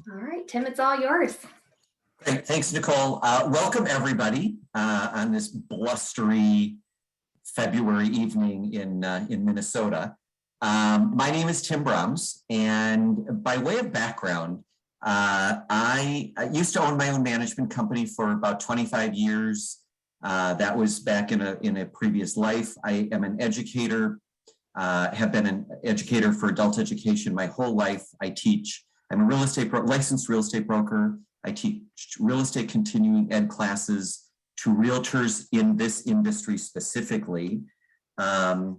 All right, Tim, it's all yours. Great, thanks, Nicole. Welcome everybody on this blustery February evening in Minnesota. My name is Tim Brahms, and by way of background, I used to own my own management company for about 25 years. That was back in a previous life. I am an educator, have been an educator for adult education my whole life. I'm a licensed real estate broker. I teach real estate continuing ed classes to realtors in this industry specifically. And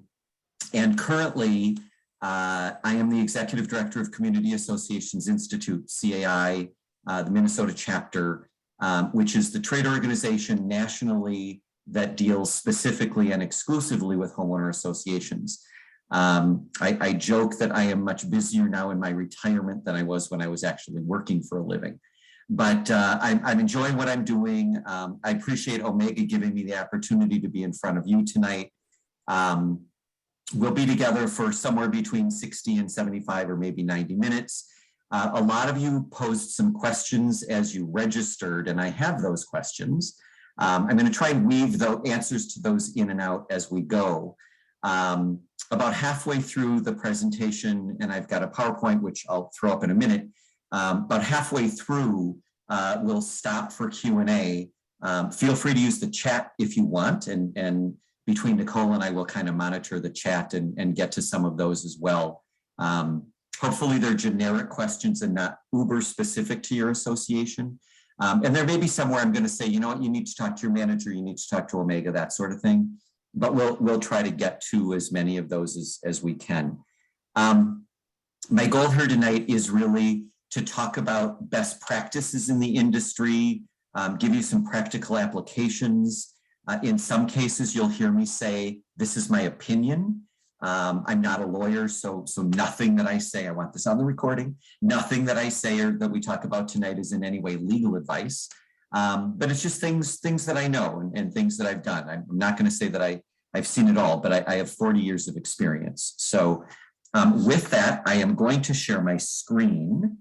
currently, I am the executive director of Community Associations Institute, CAI, the Minnesota chapter, which is the trade organization nationally that deals specifically and exclusively with homeowner associations. I joke that I am much busier now in my retirement than I was when I was actually working for a living. But I'm enjoying what I'm doing. I appreciate Omega giving me the opportunity to be in front of you tonight. We'll be together for somewhere between 60 and 75 or maybe 90 minutes. A lot of you posed some questions as you registered, and I have those questions. I'm going to try and weave the answers to those in and out as we go. About halfway through the presentation, and I've got a PowerPoint, which I'll throw up in a minute, about halfway through, we'll stop for Q&A. Feel free to use the chat if you want, and between Nicole and I will kind of monitor the chat and get to some of those as well. Hopefully they're generic questions and not uber specific to your association. And there may be somewhere I'm going to say, you know what, you need to talk to your manager, you need to talk to Omega, that sort of thing. But we'll try to get to as many of those as we can. My goal here tonight is really to talk about best practices in the industry, give you some practical applications. In some cases, you'll hear me say, this is my opinion. I'm not a lawyer, so nothing that I say, I want this on the recording, nothing that I say or that we talk about tonight is in any way legal advice. But it's just things that I know and things that I've done. I'm not going to say that I've seen it all, but I have 40 years of experience. So with that, I am going to share my screen.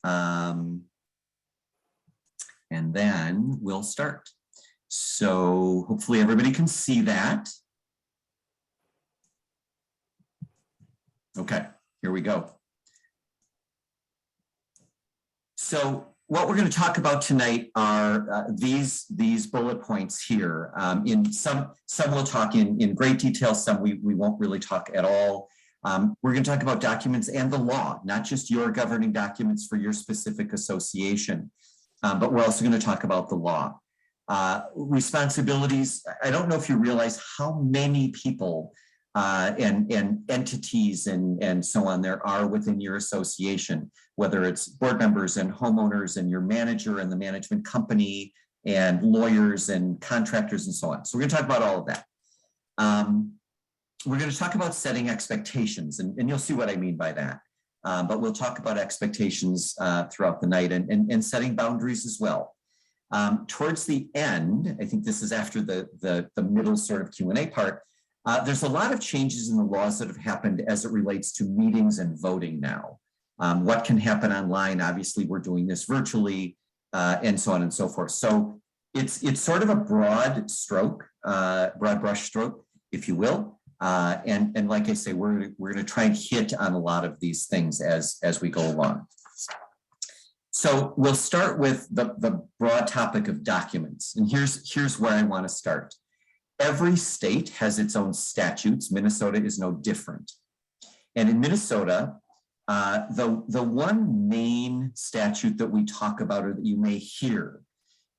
And then we'll start. So hopefully everybody can see that. Okay, here we go. So what we're going to talk about tonight are these bullet points here. In some we'll talk in great detail, some we won't really talk at all. We're going to talk about documents and the law, not just your governing documents for your specific association, but we're also going to talk about the law. Responsibilities, I don't know if you realize how many people and entities and so on there are within your association, whether it's board members and homeowners and your manager and the management company and lawyers and contractors and so on. So we're going to talk about all of that. We're going to talk about setting expectations, and you'll see what I mean by that. But we'll talk about expectations throughout the night and setting boundaries as well. Towards the end, I think this is after the middle sort of Q&A part, there's a lot of changes in the laws that have happened as it relates to meetings and voting now. What can happen online? Obviously, we're doing this virtually and so on and so forth. So it's sort of a broad stroke, broad brush stroke, if you will. And like I say, we're going to try and hit on a lot of these things as we go along. So we'll start with the broad topic of documents. And here's where I want to start. Every state has its own statutes. Minnesota is no different. And in Minnesota, the one main statute that we talk about or that you may hear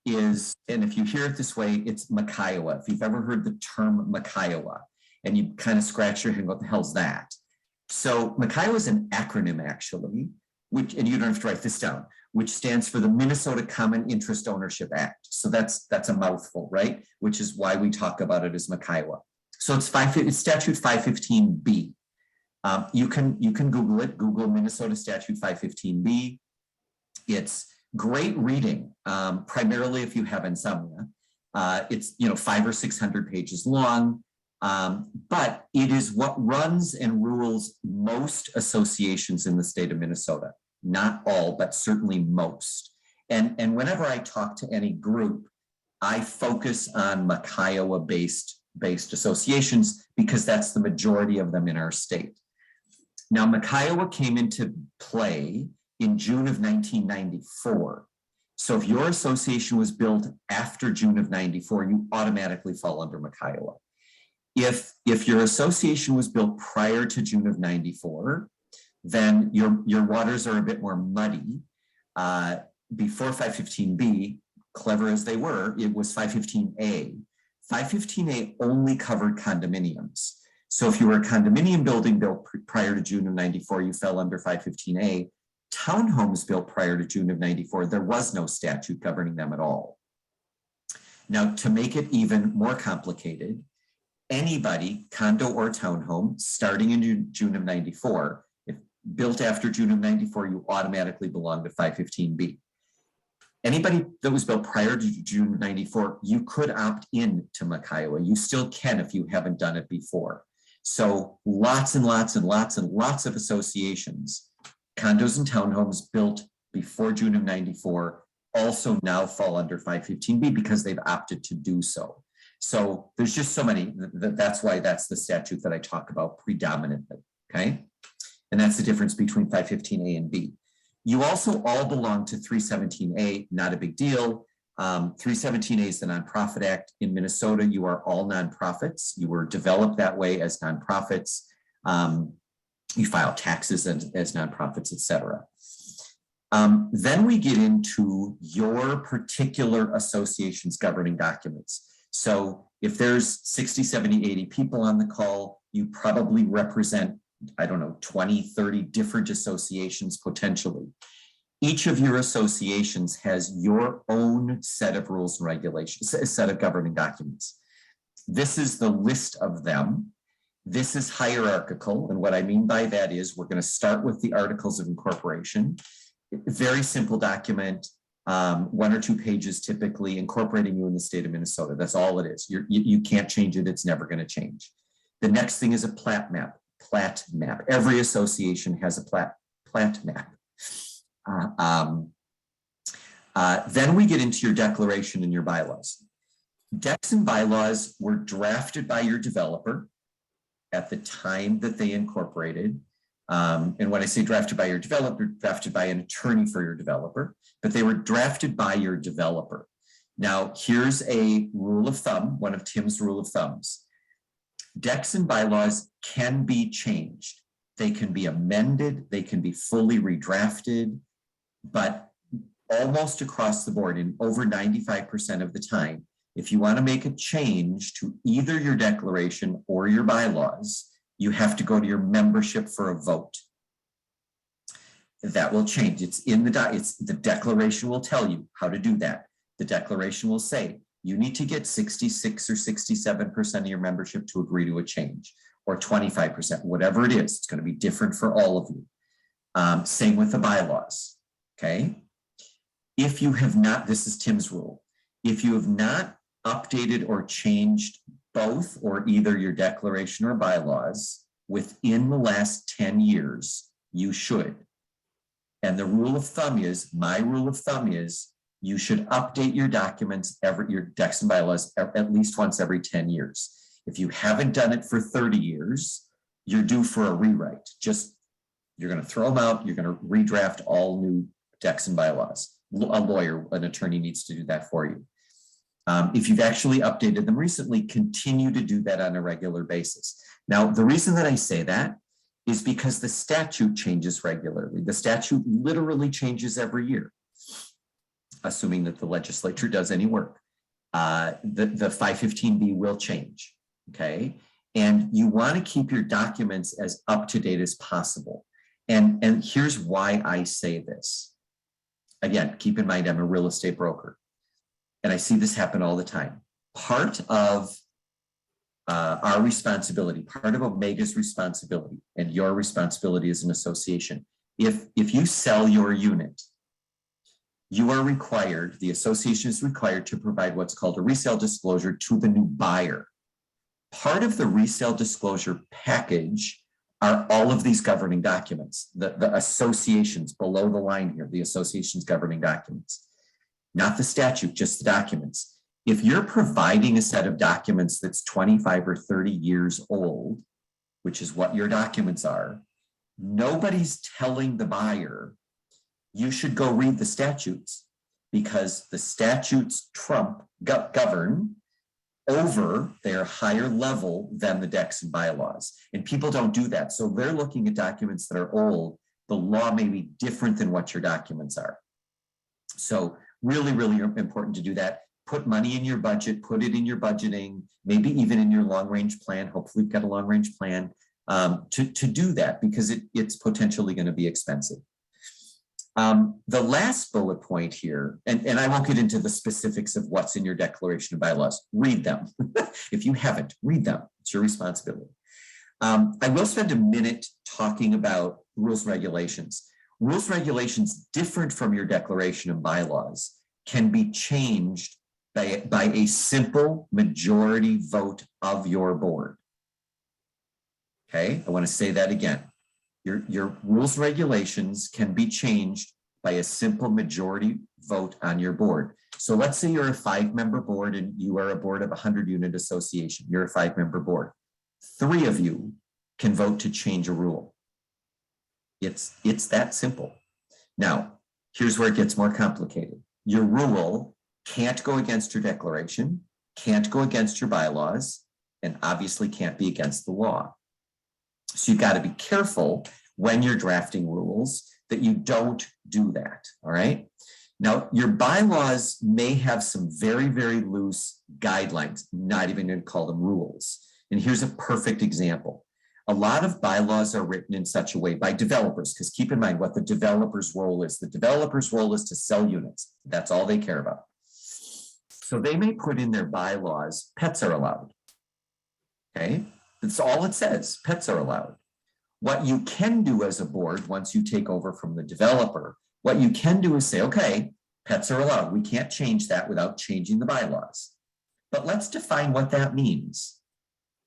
is, and if you hear it this way, it's Makaiowa. If you've ever heard the term Makaiowa, and you kind of scratch your head, what the hell's that? So Makaiowa is an acronym actually, which, and you don't have to write this down, which stands for the Minnesota Common Interest Ownership Act. So that's a mouthful, right? Which is why we talk about it as Makaiowa. So it's statute 515B. You can Google it, Google Minnesota statute 515B. It's great reading, primarily if you have insomnia. It's 500 or 600 pages long. But it is what runs and rules most associations in the state of Minnesota. not all, but certainly most. And whenever I talk to any group, I focus on Kiowa-based associations because that's the majority of them in our state. Now, Kiowa came into play in June of 1994. So if your association was built after June of 94, you automatically fall under Kiowa. If your association was built prior to June of 94, then your waters are a bit more muddy. Before 515B, clever as they were, it was 515A. 515A only covered condominiums. So if you were a condominium building built prior to June of 94, you fell under 515A. Townhomes built prior to June of 94, there was no statute governing them at all. Now, to make it even more complicated, anybody, condo or townhome, starting in June of 94, if built after June of 94, you automatically belong to 515B. Anybody that was built prior to June of 94, you could opt in to Kiowa. You still can if you haven't done it before. So lots and lots and lots and lots of associations, condos and townhomes built before June of 94 also now fall under 515B because they've opted to do so. So there's just so many, that's why that's the statute that I talk about predominantly, okay? And that's the difference between 515A and B. You also all belong to 317A, not a big deal. 317A is the Nonprofit Act. In Minnesota, you are all nonprofits. You were developed that way as nonprofits. You file taxes as nonprofits, et cetera. Then we get into your particular association's governing documents. So if there's 60, 70, 80 people on the call, you probably represent, I don't know, 20, 30 different associations potentially. Each of your associations has your own set of rules and regulations, a set of governing documents. This is the list of them. This is hierarchical. And what I mean by that is we're going to start with the Articles of Incorporation. Very simple document, 1 or 2 pages typically, incorporating you in the state of Minnesota. That's all it is. You can't change it. It's never going to change. The next thing is a plat map. Plat map. Every association has a plat map. Then we get into your declaration and your bylaws. Decks and bylaws were drafted by your developer at the time that they incorporated. And when I say drafted by your developer, drafted by an attorney for your developer, but they were drafted by your developer. Now, here's a rule of thumb, one of Tim's rule of thumbs. Decks and bylaws can be changed. They can be amended, they can be fully redrafted, but almost across the board, in over 95% of the time, if you want to make a change to either your declaration or your bylaws, you have to go to your membership for a vote. That will change. It's in the declaration will tell you how to do that. The declaration will say, you need to get 66 or 67% of your membership to agree to a change, or 25%, whatever it is. It's going to be different for all of you. Same with the bylaws, okay? If you have not, this is Tim's rule, if you have not updated or changed both or either your declaration or bylaws within the last 10 years, you should. And the rule of thumb is, my rule of thumb is, you should update your documents, your decks and bylaws at least once every 10 years. If you haven't done it for 30 years, you're due for a rewrite. You're going to throw them out. You're going to redraft all new decks and bylaws. A lawyer, an attorney needs to do that for you. If you've actually updated them recently, continue to do that on a regular basis. Now, the reason that I say that is because the statute changes regularly. The statute literally changes every year, assuming that the legislature does any work. The 515B will change, okay? And you want to keep your documents as up-to-date as possible. And here's why I say this. Again, keep in mind, I'm a real estate broker, and I see this happen all the time. Part of our responsibility, part of Omega's responsibility, and your responsibility as an association, if you sell your unit, you are required, the association is required to provide what's called a resale disclosure to the new buyer. Part of the resale disclosure package are all of these governing documents, the associations below the line here, the association's governing documents, not the statute, just the documents. If you're providing a set of documents that's 25 or 30 years old, which is what your documents are, nobody's telling the buyer, you should go read the statutes, because the statutes govern over their higher level than the decks and bylaws. And people don't do that. So they're looking at documents that are old. The law may be different than what your documents are. So really, really important to do that. Put money in your budget, put it in your budgeting, maybe even in your long-range plan. Hopefully you've got a long-range plan to do that, because it's potentially going to be expensive. The last bullet point here, and I won't get into the specifics of what's in your declaration of bylaws. Read them. If you haven't, read them. It's your responsibility. I will spend a minute talking about rules and regulations. Rules and regulations different from your declaration of bylaws can be changed by a simple majority vote of your board. Okay, I want to say that again. Your rules and regulations can be changed by a simple majority vote on your board. So let's say you're a 5-member board and you are a board of a 100-unit association. You're a 5-member board. 3 of you can vote to change a rule. It's that simple. Now, here's where it gets more complicated. Your rule can't go against your declaration, can't go against your bylaws, and obviously can't be against the law. So you've got to be careful when you're drafting rules that you don't do that, all right? Now, your bylaws may have some very, very loose guidelines, not even going to call them rules. And here's a perfect example. A lot of bylaws are written in such a way by developers, because keep in mind what the developer's role is. The developer's role is to sell units. That's all they care about. So they may put in their bylaws, pets are allowed, okay? That's all it says, pets are allowed. What you can do as a board, once you take over from the developer, what you can do is say, okay, pets are allowed. We can't change that without changing the bylaws. But let's define what that means.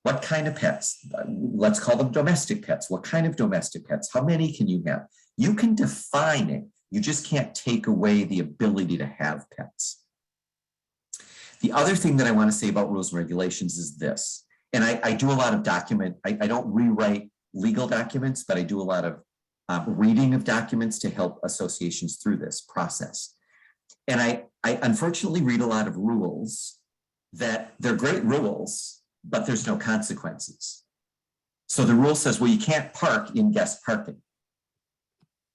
What kind of pets? Let's call them domestic pets. What kind of domestic pets? How many can you have? You can define it. You just can't take away the ability to have pets. The other thing that I want to say about rules and regulations is this. And I do a lot of I don't rewrite legal documents, but I do a lot of reading of documents to help associations through this process. And I unfortunately read a lot of rules that they're great rules, but there's no consequences. So the rule says, well, you can't park in guest parking,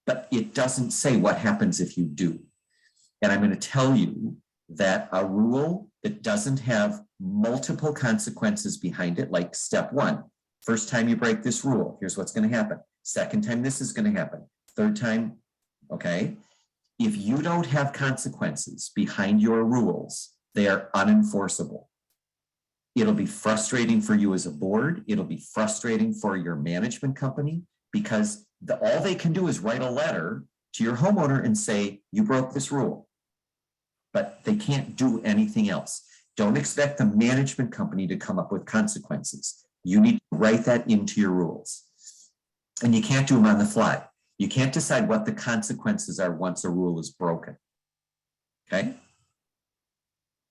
but it doesn't say what happens if you do. And I'm going to tell you that a rule that doesn't have multiple consequences behind it, like step 1, first time you break this rule, here's what's going to happen. Second time, this is going to happen. Third time, okay? If you don't have consequences behind your rules, they are unenforceable. It'll be frustrating for you as a board. It'll be frustrating for your management company, because all they can do is write a letter to your homeowner and say, you broke this rule. But they can't do anything else. Don't expect the management company to come up with consequences. You need to write that into your rules. And you can't do them on the fly. You can't decide what the consequences are once a rule is broken. Okay?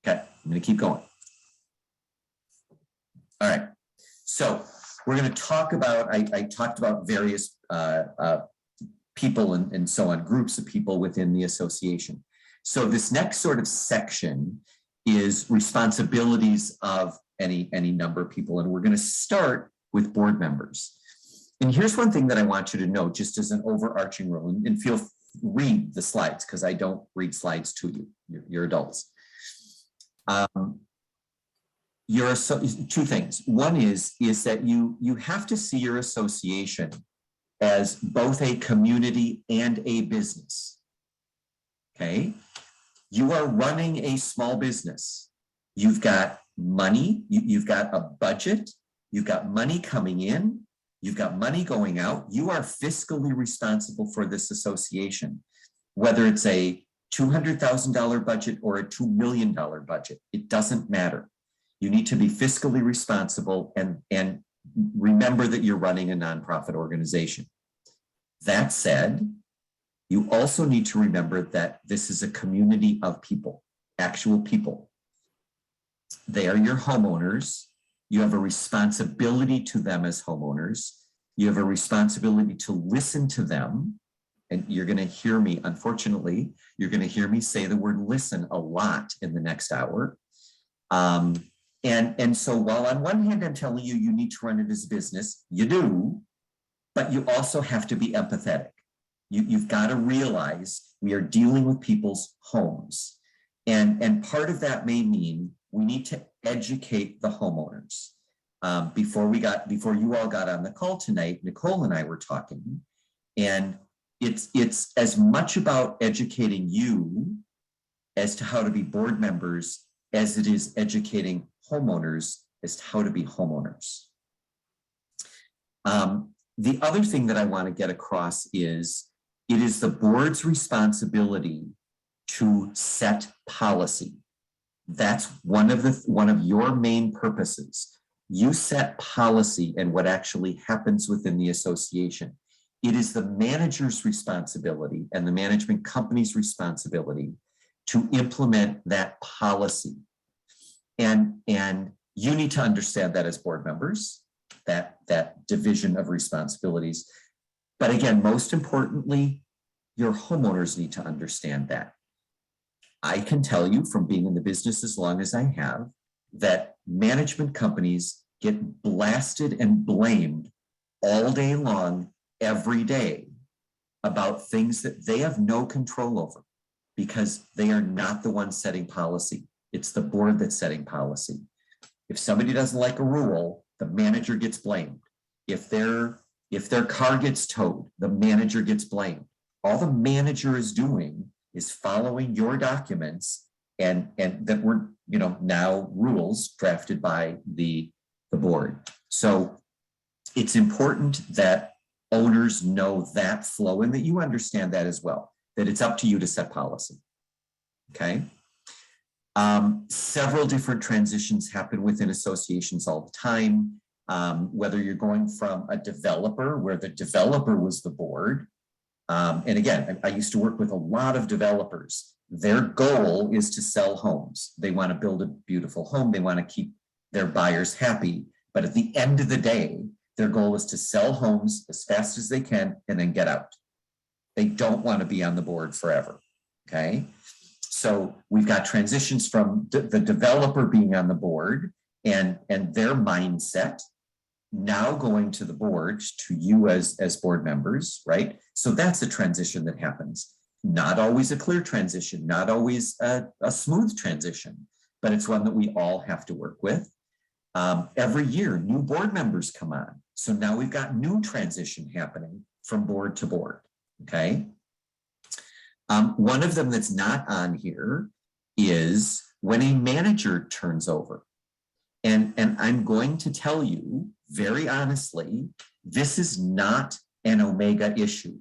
Okay, I'm going to keep going. All right. So we're going to talk about, I talked about various people and so on, groups of people within the association. So this next sort of section is responsibilities of any number of people. And we're going to start with board members. And here's one thing that I want you to know, just as an overarching rule, and read the slides, because I don't read slides to you. You're adults. Two things. One is that you have to see your association as both a community and a business. Okay? You are running a small business. You've got money, you've got a budget, you've got money coming in, you've got money going out. You are fiscally responsible for this association, whether it's a $200,000 budget or a $2 million budget. It doesn't matter. You need to be fiscally responsible, and remember that you're running a nonprofit organization. That said, you also need to remember that this is a community of people, actual people. They are your homeowners. You have a responsibility to them as homeowners. You have a responsibility to listen to them. And you're going to hear me, unfortunately, you're going to hear me say the word listen a lot in the next hour. And so while on one hand, I'm telling you, you need to run it as a business, you do, but you also have to be empathetic. You've got to realize we are dealing with people's homes. And part of that may mean we need to educate the homeowners. Before you all got on the call tonight, Nicole and I were talking, and it's as much about educating you as to how to be board members as it is educating homeowners as to how to be homeowners. The other thing that I want to get across is it is the board's responsibility to set policy. That's one of your main purposes. You set policy and what actually happens within the association. It is the manager's responsibility and the management company's responsibility to implement that policy. And you need to understand that as board members, that division of responsibilities. But again, most importantly, your homeowners need to understand that. I can tell you from being in the business as long as I have, that management companies get blasted and blamed all day long, every day, about things that they have no control over because they are not the ones setting policy. It's the board that's setting policy. If somebody doesn't like a rule, the manager gets blamed. If their car gets towed, the manager gets blamed. All the manager is doing is following your documents and that were, now rules drafted by the board. So it's important that owners know that flow and that you understand that as well, that it's up to you to set policy. Okay. Several different transitions happen within associations all the time. Whether you're going from a developer where the developer was the board. And again, I used to work with a lot of developers. Their goal is to sell homes. They want to build a beautiful home. They want to keep their buyers happy. But at the end of the day, their goal is to sell homes as fast as they can and then get out. They don't want to be on the board forever. Okay. So we've got transitions from the developer being on the board and their mindset now going to the board, to you as board members, right? So that's a transition that happens. Not always a clear transition, not always a smooth transition, but it's one that we all have to work with. Every year, new board members come on. So now we've got new transition happening from board to board, okay? One of them that's not on here is when a manager turns over. And I'm going to tell you very honestly, this is not an Omega issue.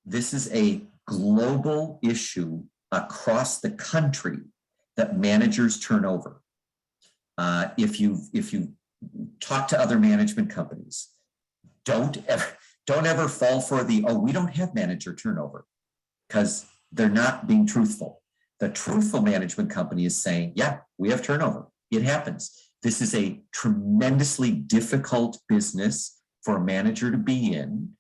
This is a global issue across the country that managers turn over. If you talk to other management companies, don't ever fall for the, oh, we don't have manager turnover, because they're not being truthful. The truthful management company is saying, yeah, we have turnover. It happens. This is a tremendously difficult business for a manager to be in.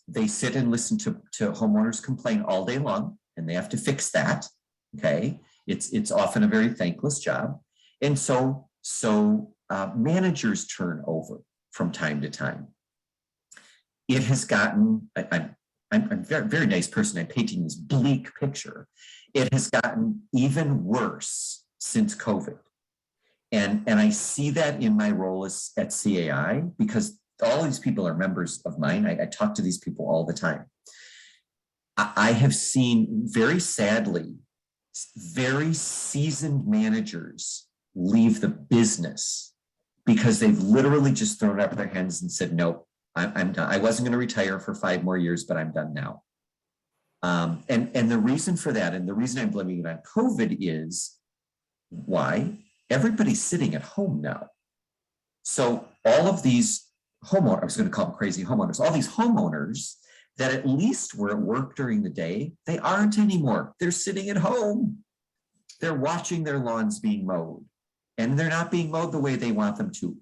They sit and listen to homeowners complain all day long, and they have to fix that. Okay, it's often a very thankless job, and so managers turn over from time to time. It has gotten. I'm a very, very nice person. I'm painting this bleak picture. It has gotten even worse since COVID. And I see that in my role at CAI, because all these people are members of mine. I talk to these people all the time. I have seen, very sadly, very seasoned managers leave the business because they've literally just thrown up their hands and said, nope, I'm done. I wasn't going to retire for 5 more years, but I'm done now. And the reason for that, and the reason I'm blaming it on COVID is why? Everybody's sitting at home now. So all of these homeowners, I was going to call them crazy homeowners, all these homeowners that at least were at work during the day, they aren't anymore. They're sitting at home. They're watching their lawns being mowed, and they're not being mowed the way they want them to.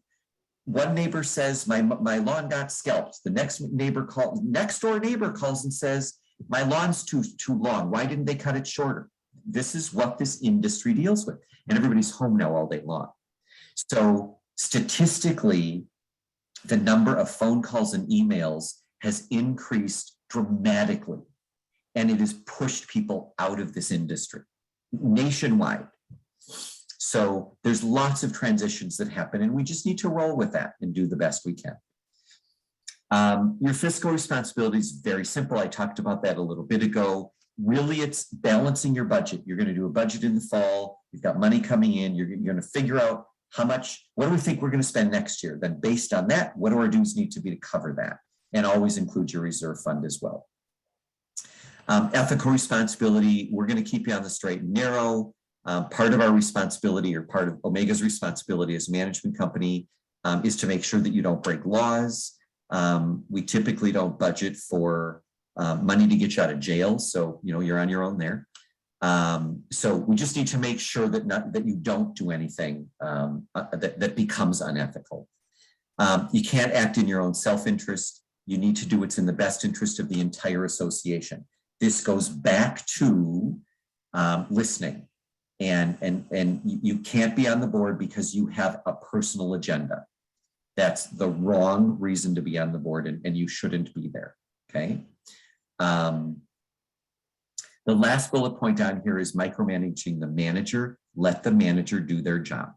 One neighbor says, my lawn got scalped. The next door neighbor calls and says, my lawn's too long. Why didn't they cut it shorter? This is what this industry deals with. And everybody's home now all day long. So statistically, the number of phone calls and emails has increased dramatically. And it has pushed people out of this industry nationwide. So there's lots of transitions that happen, and we just need to roll with that and do the best we can. Your fiscal responsibility is very simple. I talked about that a little bit ago. Really, it's balancing your budget. You're going to do a budget in the fall. You've got money coming in. You're going to figure out what do we think we're going to spend next year? Then based on that, what do our dues need to be to cover that? And always include your reserve fund as well. Ethical responsibility, we're going to keep you on the straight and narrow. Part of our responsibility, or part of Omega's responsibility as a management company, is to make sure that you don't break laws. We typically don't budget for money to get you out of jail, so you're on your own there. So we just need to make sure that you don't do anything that becomes unethical. You can't act in your own self-interest. You need to do what's in the best interest of the entire association. This goes back to listening. And you can't be on the board because you have a personal agenda. That's the wrong reason to be on the board, and you shouldn't be there, okay? The last bullet point on here is micromanaging the manager. Let the manager do their job.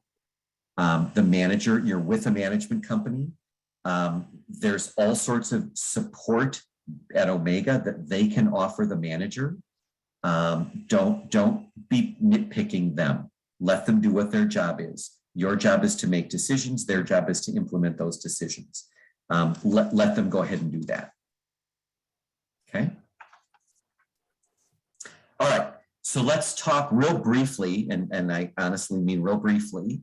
The manager, you're with a management company. There's all sorts of support at Omega that they can offer the manager. Don't be nitpicking them. Let them do what their job is. Your job is to make decisions. Their job is to implement those decisions. Let them go ahead and do that. Okay. All right. So let's talk real briefly, and I honestly mean real briefly,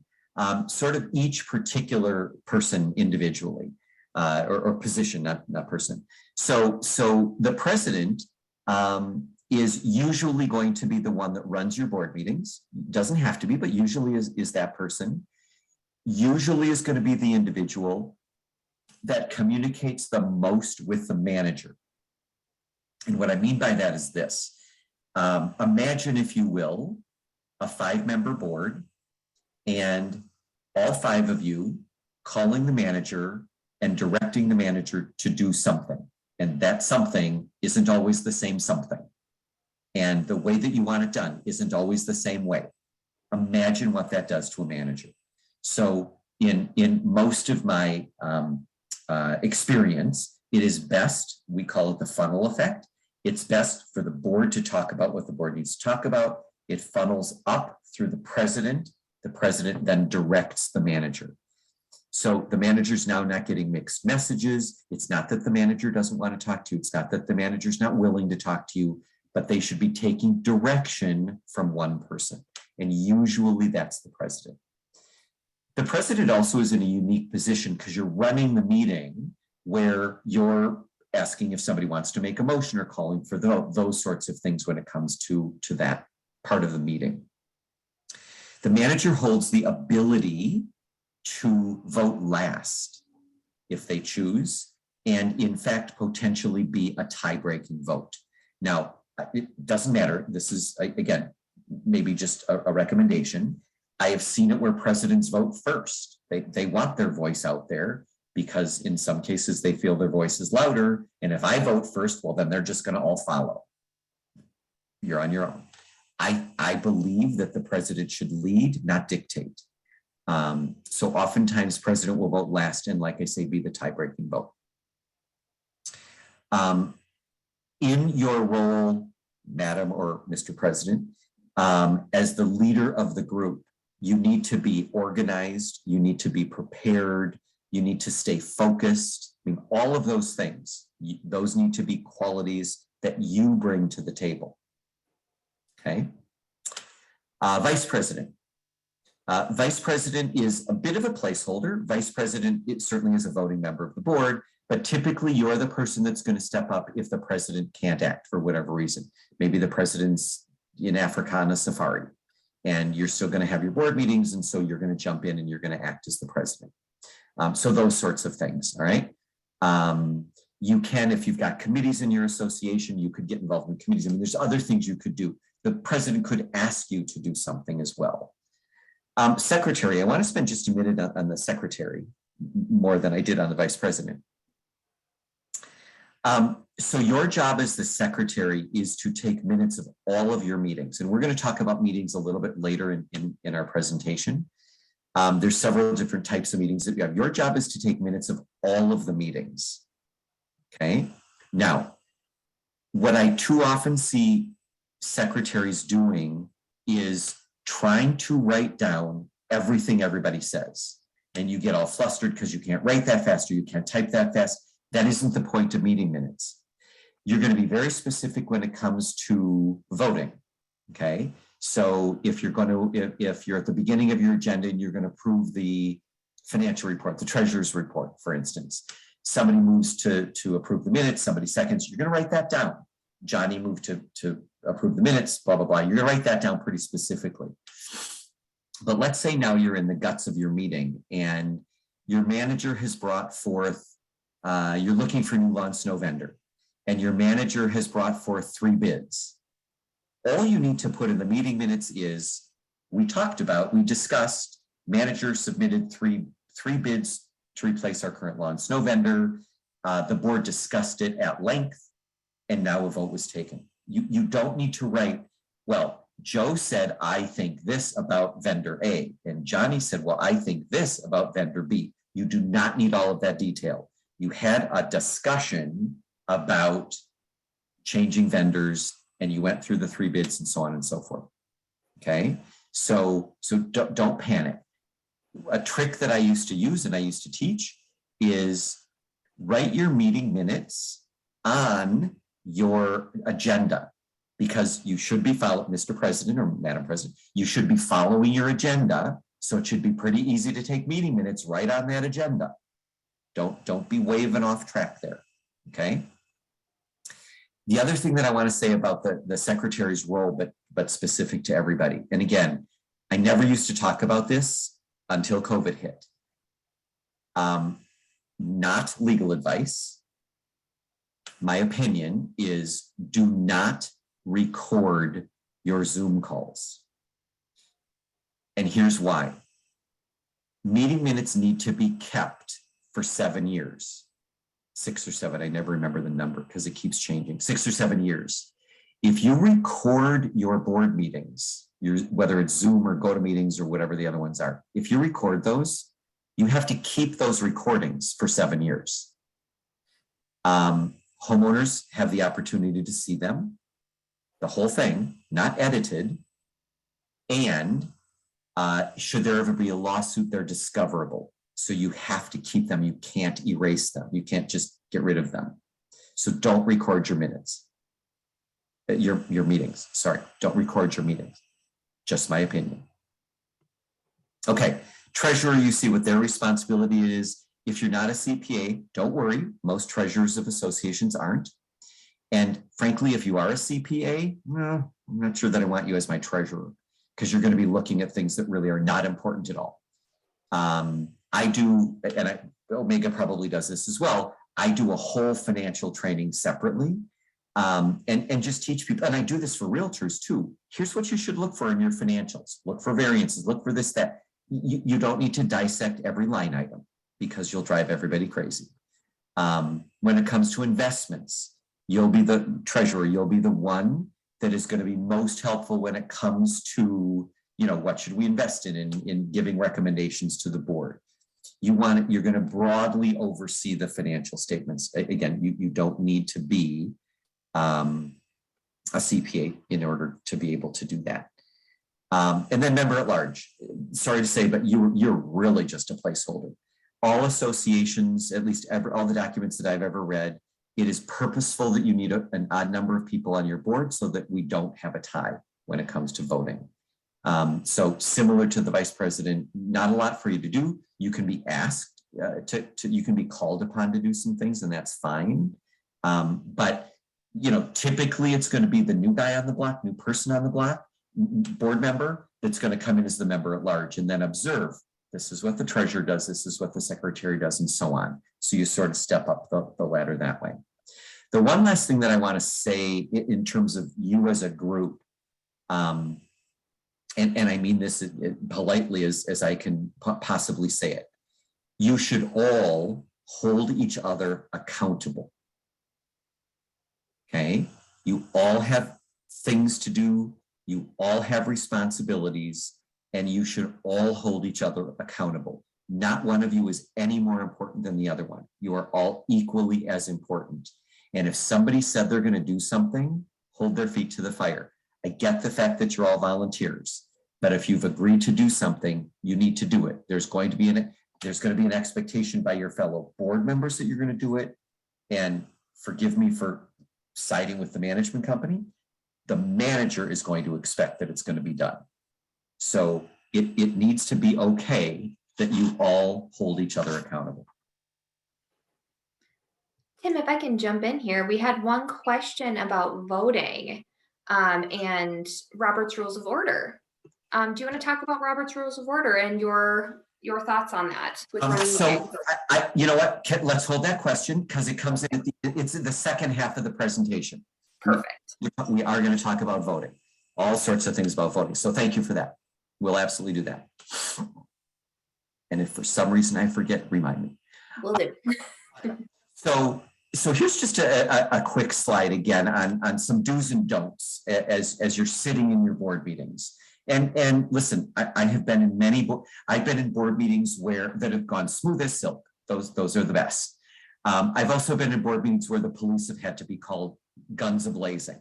sort of each particular person individually, or position, not person. So the president is usually going to be the one that runs your board meetings. Doesn't have to be, but usually is that person. Usually is going to be the individual that communicates the most with the manager. And what I mean by that is this. Imagine, if you will, a 5-member board and all 5 of you calling the manager and directing the manager to do something. And that something isn't always the same something. And the way that you want it done isn't always the same way. Imagine what that does to a manager. So in most of my experience, it is best, we call it the funnel effect. It's best for the board to talk about what the board needs to talk about. It funnels up through the president. The president then directs the manager. So the manager's now not getting mixed messages. It's not that the manager doesn't want to talk to you. It's not that the manager's not willing to talk to you, but they should be taking direction from one person. And usually that's the president. The president also is in a unique position because you're running the meeting where you're asking if somebody wants to make a motion or calling for those sorts of things when it comes to that part of the meeting. The manager holds the ability to vote last if they choose, and in fact, potentially be a tie-breaking vote. Now, it doesn't matter. This is, again, maybe just a recommendation. I have seen it where presidents vote first. They want their voice out there because in some cases they feel their voice is louder. And if I vote first, well, then they're just going to all follow. You're on your own. I believe that the president should lead, not dictate. So oftentimes president will vote last and, like I say, be the tie-breaking vote. In your role, Madam or Mr. President, as the leader of the group, you need to be organized, you need to be prepared, you need to stay focused. I mean, all of those things, those need to be qualities that you bring to the table. Okay. Vice President. Vice president is a bit of a placeholder. Vice president, it certainly is a voting member of the board, but typically you're the person that's going to step up if the president can't act for whatever reason. Maybe the president's in Africa on a safari and you're still going to have your board meetings. And so you're going to jump in and you're going to act as the president. So those sorts of things, all right? You can, if you've got committees in your association, you could get involved in committees. I mean, there's other things you could do. The president could ask you to do something as well. Secretary, I want to spend just a minute on the secretary, more than I did on the vice president. So your job as the secretary is to take minutes of all of your meetings. And we're going to talk about meetings a little bit later in our presentation. There's several different types of meetings that you have. Your job is to take minutes of all of the meetings. Okay. Now, what I too often see secretaries doing is trying to write down everything everybody says. And you get all flustered because you can't write that fast or you can't type that fast. That isn't the point of meeting minutes. You're going to be very specific when it comes to voting. Okay. So if you're going to, if you're at the beginning of your agenda and you're going to approve the financial report, the treasurer's report, for instance, somebody moves to approve the minutes, somebody seconds, you're going to write that down. Johnny moved to approve the minutes, blah, blah, blah. You're going to write that down pretty specifically. But let's say now you're in the guts of your meeting and your manager has brought forth, you're looking for new lawn snow vendor, and your manager has brought forth 3 bids. All you need to put in the meeting minutes is, we discussed, manager submitted three bids to replace our current lawn snow vendor. The board discussed it at length, and now a vote was taken. You don't need to write, well, Joe said, I think this about vendor A, and Johnny said, well, I think this about vendor B. You do not need all of that detail. You had a discussion about changing vendors, and you went through the 3 bids and so on and so forth. Okay, so don't panic. A trick that I used to use and I used to teach is write your meeting minutes on your agenda, because you should be following, Mr. President or Madam President, you should be following your agenda. So it should be pretty easy to take meeting minutes right on that agenda. Don't be waving off track there, okay? The other thing that I want to say about the secretary's role, but specific to everybody, and again, I never used to talk about this until COVID hit. Not legal advice. My opinion is, do not record your Zoom calls. And here's why. Meeting minutes need to be kept for 7 years. 6 or 7, I never remember the number because it keeps changing. 6 or 7 years. If you record your board meetings, whether it's Zoom or GoToMeetings or whatever the other ones are, if you record those, you have to keep those recordings for 7 years. Homeowners have the opportunity to see them, the whole thing, not edited, and should there ever be a lawsuit, they're discoverable. So you have to keep them. You can't erase them. You can't just get rid of them. So don't record your minutes, your meetings. Sorry, don't record your meetings. Just my opinion. Okay, treasurer, you see what their responsibility is. If you're not a CPA, don't worry. Most treasurers of associations aren't. And frankly, if you are a CPA, well, I'm not sure that I want you as my treasurer, because you're going to be looking at things that really are not important at all. I do, and Omega probably does this as well. I do a whole financial training separately, and just teach people. And I do this for realtors too. Here's what you should look for in your financials. Look for variances. Look for this, that. You don't need to dissect every line item because you'll drive everybody crazy. When it comes to investments, you'll be the treasurer. You'll be the one that is going to be most helpful when it comes to, what should we invest in giving recommendations to the board. You're going to broadly oversee the financial statements. Again, you don't need to be a CPA in order to be able to do that. And then member at large. Sorry to say, but you're really just a placeholder. All associations, at least all the documents that I've ever read, it is purposeful that you need an odd number of people on your board so that we don't have a tie when it comes to voting. So similar to the vice president, not a lot for you to do. You can be asked you can be called upon to do some things, and that's fine. But typically it's going to be the new guy on the block, new person on the block, board member that's going to come in as the member at large and then observe. This is what the treasurer does. This is what the secretary does, and so on. So you sort of step up the ladder that way. The one last thing that I want to say in terms of you as a group, and I mean this politely as I can possibly say it, you should all hold each other accountable. Okay? You all have things to do. You all have responsibilities, and you should all hold each other accountable. Not one of you is any more important than the other one. You are all equally as important. And if somebody said they're going to do something, hold their feet to the fire. I get the fact that you're all volunteers, but if you've agreed to do something, you need to do it. There's going to be an expectation by your fellow board members that you're going to do it. And forgive me for siding with the management company. The manager is going to expect that it's going to be done. So it needs to be okay that you all hold each other accountable. Tim, if I can jump in here, we had one question about voting and Robert's Rules of Order. Do you want to talk about Robert's Rules of Order and your thoughts on that? So you know what? Let's hold that question because it comes in. It's in the second half of the presentation. Perfect. We are going to talk about voting, all sorts of things about voting. So thank you for that. We'll absolutely do that. And if for some reason I forget, remind me. Will do. So here's just a quick slide again on some do's and don'ts as you're sitting in your board meetings. And listen, I've been in board meetings that have gone smooth as silk. Those are the best. I've also been in board meetings where the police have had to be called guns a-blazing,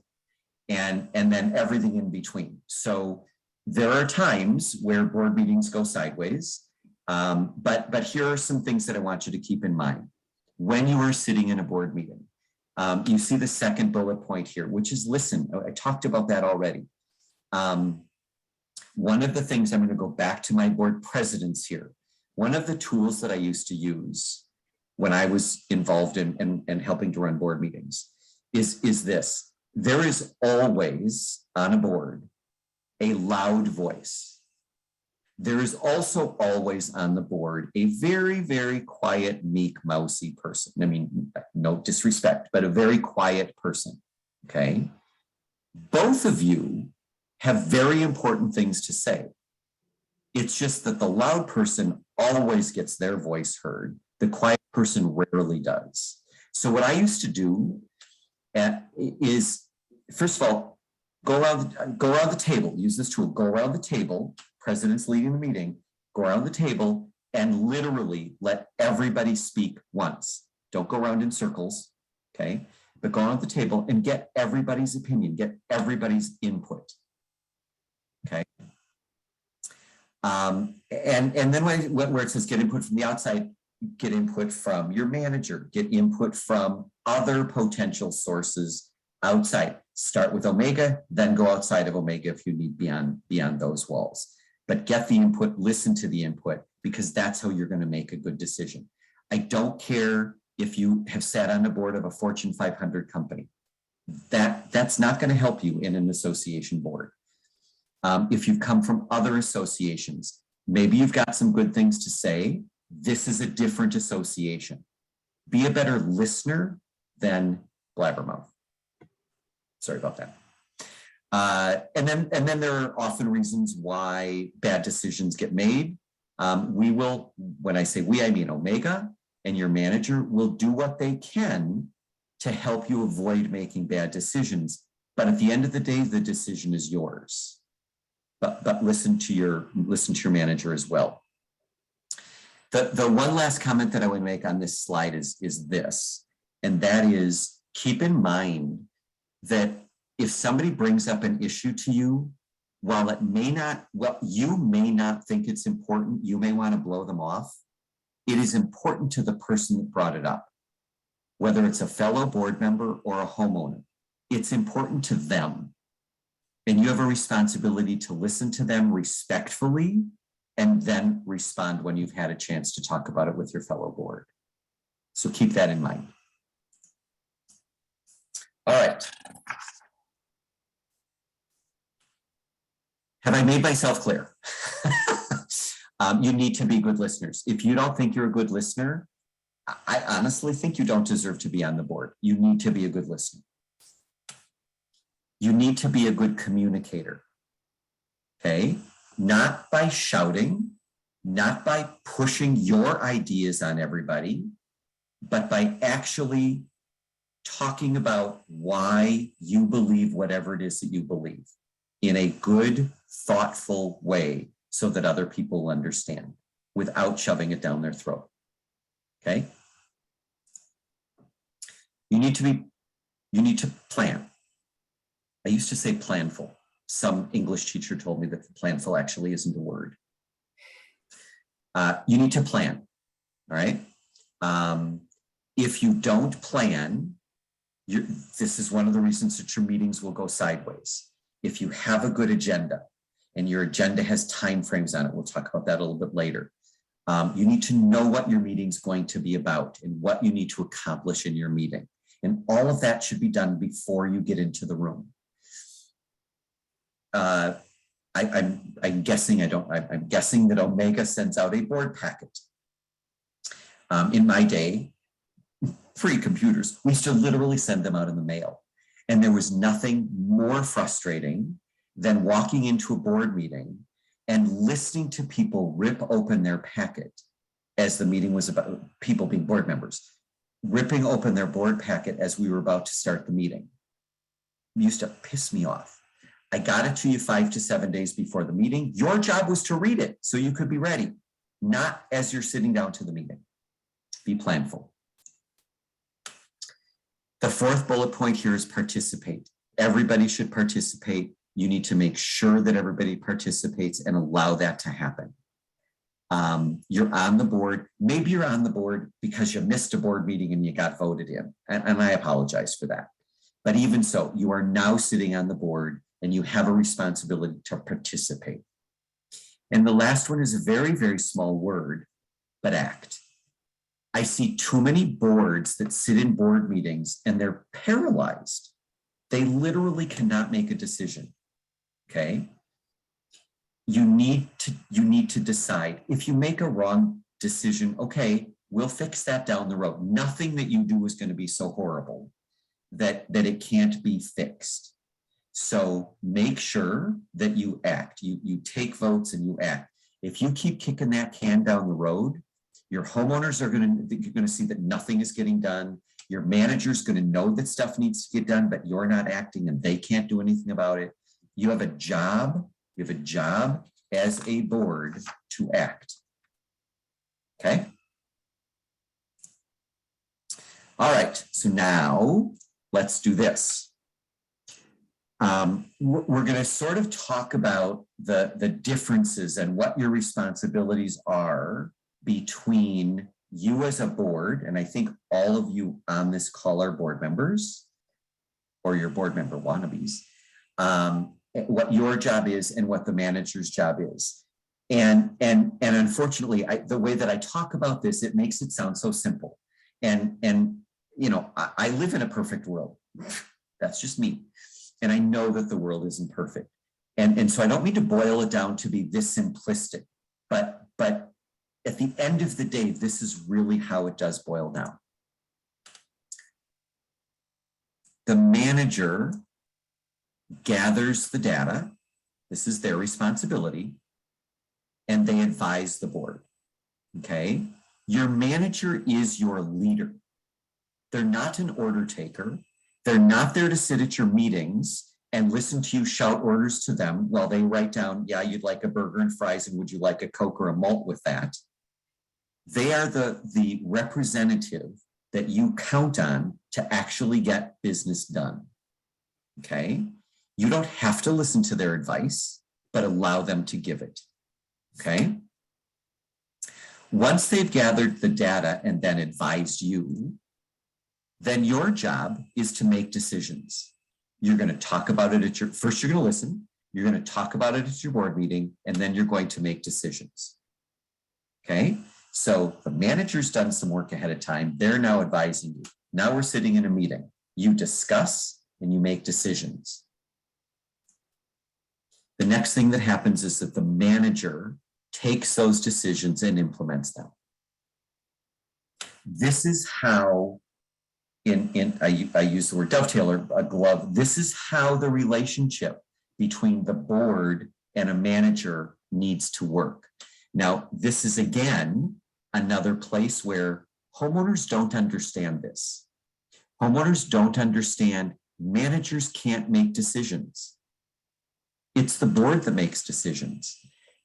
and then everything in between. So there are times where board meetings go sideways, but here are some things that I want you to keep in mind when you are sitting in a board meeting. You see the second bullet point here, which is listen. I talked about that already. One of the things, I'm going to go back to my board presidents here. One of the tools that I used to use when I was involved in helping to run board meetings is this. There is always on a board a loud voice. There is also always on the board a very, very quiet, meek, mousy person. I mean, no disrespect, but a very quiet person, okay? Both of you have very important things to say. It's just that the loud person always gets their voice heard. The quiet person rarely does. So what I used to do is, first of all, go around the table, use this tool, go around the table, president's leading the meeting, go around the table and literally let everybody speak once. Don't go around in circles, okay? But go around the table and get everybody's opinion, get everybody's input, okay? And then where it says get input from the outside, get input from your manager, get input from other potential sources outside. Start with Omega, then go outside of Omega if you need beyond those walls. But get the input, listen to the input, because that's how you're going to make a good decision. I don't care if you have sat on the board of a Fortune 500 company. That's not going to help you in an association board. If you've come from other associations, maybe you've got some good things to say. This is a different association. Be a better listener than blabbermouth. Sorry about that. And then there are often reasons why bad decisions get made. We will, when I say we, I mean Omega and your manager will do what they can to help you avoid making bad decisions. But at the end of the day, the decision is yours. But listen to your manager as well. The one last comment that I would make on this slide is this, and that is keep in mind that if somebody brings up an issue to you, while you may not think it's important, you may want to blow them off, it is important to the person that brought it up. Whether it's a fellow board member or a homeowner, it's important to them. And you have a responsibility to listen to them respectfully and then respond when you've had a chance to talk about it with your fellow board. So keep that in mind. All right. Have I made myself clear? You need to be good listeners. If you don't think you're a good listener, I honestly think you don't deserve to be on the board. You need to be a good listener. You need to be a good communicator, okay? Not by shouting, not by pushing your ideas on everybody, but by actually talking about why you believe whatever it is that you believe in a good, thoughtful way so that other people will understand without shoving it down their throat, okay? You need to plan. I used to say planful. Some English teacher told me that planful actually isn't a word. You need to plan, all right? If you don't plan, this is one of the reasons that your meetings will go sideways. If you have a good agenda and your agenda has timeframes on it, we'll talk about that a little bit later. You need to know what your meeting's going to be about and what you need to accomplish in your meeting. And all of that should be done before you get into the room. I'm guessing that Omega sends out a board packet. In my day, pre-computers, we used to literally send them out in the mail. And there was nothing more frustrating than walking into a board meeting and listening to people rip open their packet as the meeting was about, people being board members, ripping open their board packet as we were about to start the meeting. It used to piss me off. I got it to you 5 to 7 days before the meeting. Your job was to read it so you could be ready, not as you're sitting down to the meeting. Be planful. The fourth bullet point here is participate. Everybody should participate. You need to make sure that everybody participates and allow that to happen. You're on the board. Maybe you're on the board because you missed a board meeting and you got voted in. And I apologize for that. But even so, you are now sitting on the board and you have a responsibility to participate. And the last one is a very, very small word, but act. I see too many boards that sit in board meetings and they're paralyzed. They literally cannot make a decision, okay? You need to decide. If you make a wrong decision, okay, we'll fix that down the road. Nothing that you do is going to be so horrible that it can't be fixed. So make sure that you act. You take votes and you act. If you keep kicking that can down the road, your homeowners are going to see that nothing is getting done. Your manager's going to know that stuff needs to get done, but you're not acting and they can't do anything about it. You have a job. You have a job as a board to act. Okay. All right. So now let's do this. We're going to sort of talk about the differences and what your responsibilities are between you as a board, and I think all of you on this call are board members or your board member wannabes, what your job is and what the manager's job is. And unfortunately, the way that I talk about this, it makes it sound so simple. And you know, I live in a perfect world. That's just me. And I know that the world isn't perfect. And so I don't mean to boil it down to be this simplistic, but at the end of the day, this is really how it does boil down. The manager gathers the data. This is their responsibility. And they advise the board, okay? Your manager is your leader. They're not an order taker. They're not there to sit at your meetings and listen to you shout orders to them while they write down, yeah, you'd like a burger and fries, and would you like a Coke or a malt with that? They are the representative that you count on to actually get business done, okay? You don't have to listen to their advice, but allow them to give it, okay? Once they've gathered the data and then advised you, then your job is to make decisions. You're going to talk about it at first you're going to listen, you're going to talk about it at your board meeting, and then you're going to make decisions. Okay, so the manager's done some work ahead of time. They're now advising you. Now we're sitting in a meeting. You discuss and you make decisions. The next thing that happens is that the manager takes those decisions and implements them. This is how, I use the word dovetail or a glove. This is how the relationship between the board and a manager needs to work. Now, this is again, another place where homeowners don't understand this. Homeowners don't understand managers can't make decisions. It's the board that makes decisions.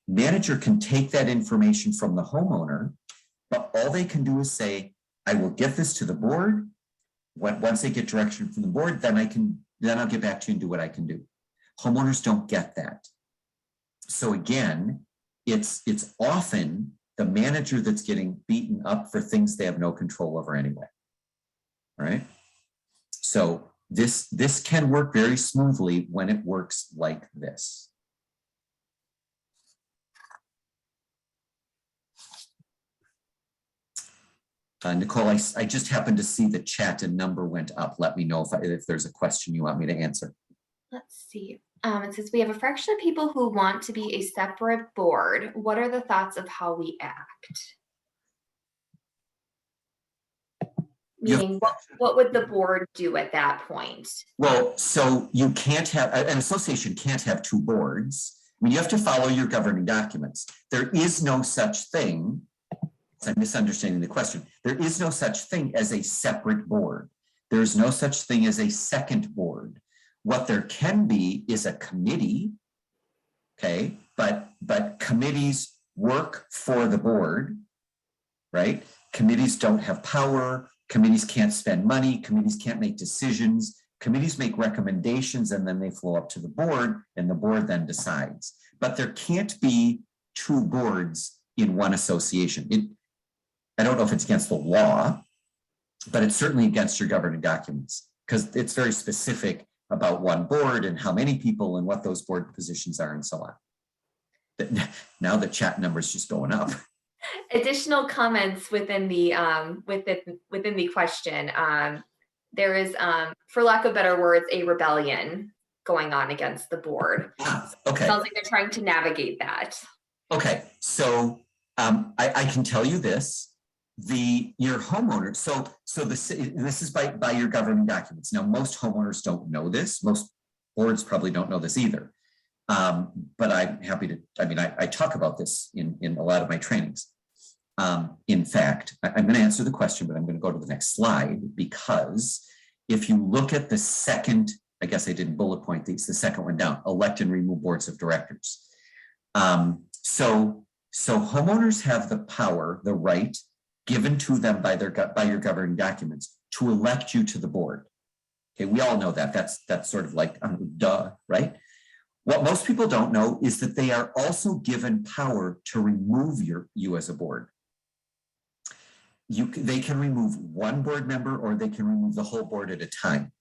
Manager can take that information from the homeowner, but all they can do is say, I will get this to the board. Once they get direction from the board, then I'll get back to you and do what I can do. Homeowners don't get that. So again, it's often the manager that's getting beaten up for things they have no control over anyway. All right. So this can work very smoothly when it works like this. Nicole, I just happened to see the chat and number went up. Let me know if there's a question you want me to answer. Let's see. It says we have a fraction of people who want to be a separate board. What are the thoughts of how we act? Meaning, what would the board do at that point? Well, so you can't have, an association can't have two boards. I mean, you have to follow your governing documents. There is no such thing. I'm misunderstanding the question. There is no such thing as a separate board. There's no such thing as a second board. What there can be is a committee, okay? But committees work for the board, right? Committees don't have power. Committees can't spend money. Committees can't make decisions. Committees make recommendations and then they flow up to the board and the board then decides. But there can't be two boards in one association. I don't know if it's against the law, but it's certainly against your governing documents because it's very specific about one board and how many people and what those board positions are and so on. Now the chat number is just going up. Additional comments within the within the question. There is, for lack of better words, a rebellion going on against the board. Okay. Sounds like they're trying to navigate that. Okay, so I can tell you this. Your homeowner, so this is by your governing documents. Now, most homeowners don't know this. Most boards probably don't know this either. But I'm happy to, I talk about this in a lot of my trainings. In fact, I'm going to answer the question, but I'm going to go to the next slide because if you look at the second, I guess I didn't bullet point these, the second one down, elect and remove boards of directors. So homeowners have the power, the right given to them by your governing documents to elect you to the board. Okay, we all know that. That's sort of like duh, right? What most people don't know is that they are also given power to remove you as a board. They can remove one board member or they can remove the whole board at a time.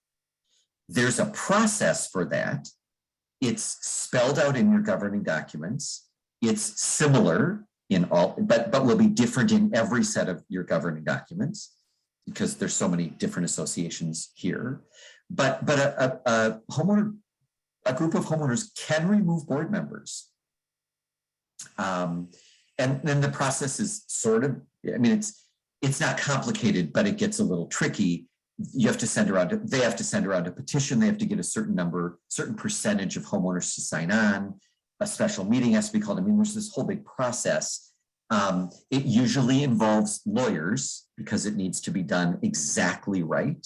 There's a process for that. It's spelled out in your governing documents. It's similar in all, but will be different in every set of your governing documents because there's so many different associations here. But a homeowner, a group of homeowners can remove board members. And then the process is sort of, it's not complicated, but it gets a little tricky. You have to send around, they have to send around a petition. They have to get a certain percentage of homeowners to sign on. A special meeting has to be called. There's this whole big process. It usually involves lawyers because it needs to be done exactly right.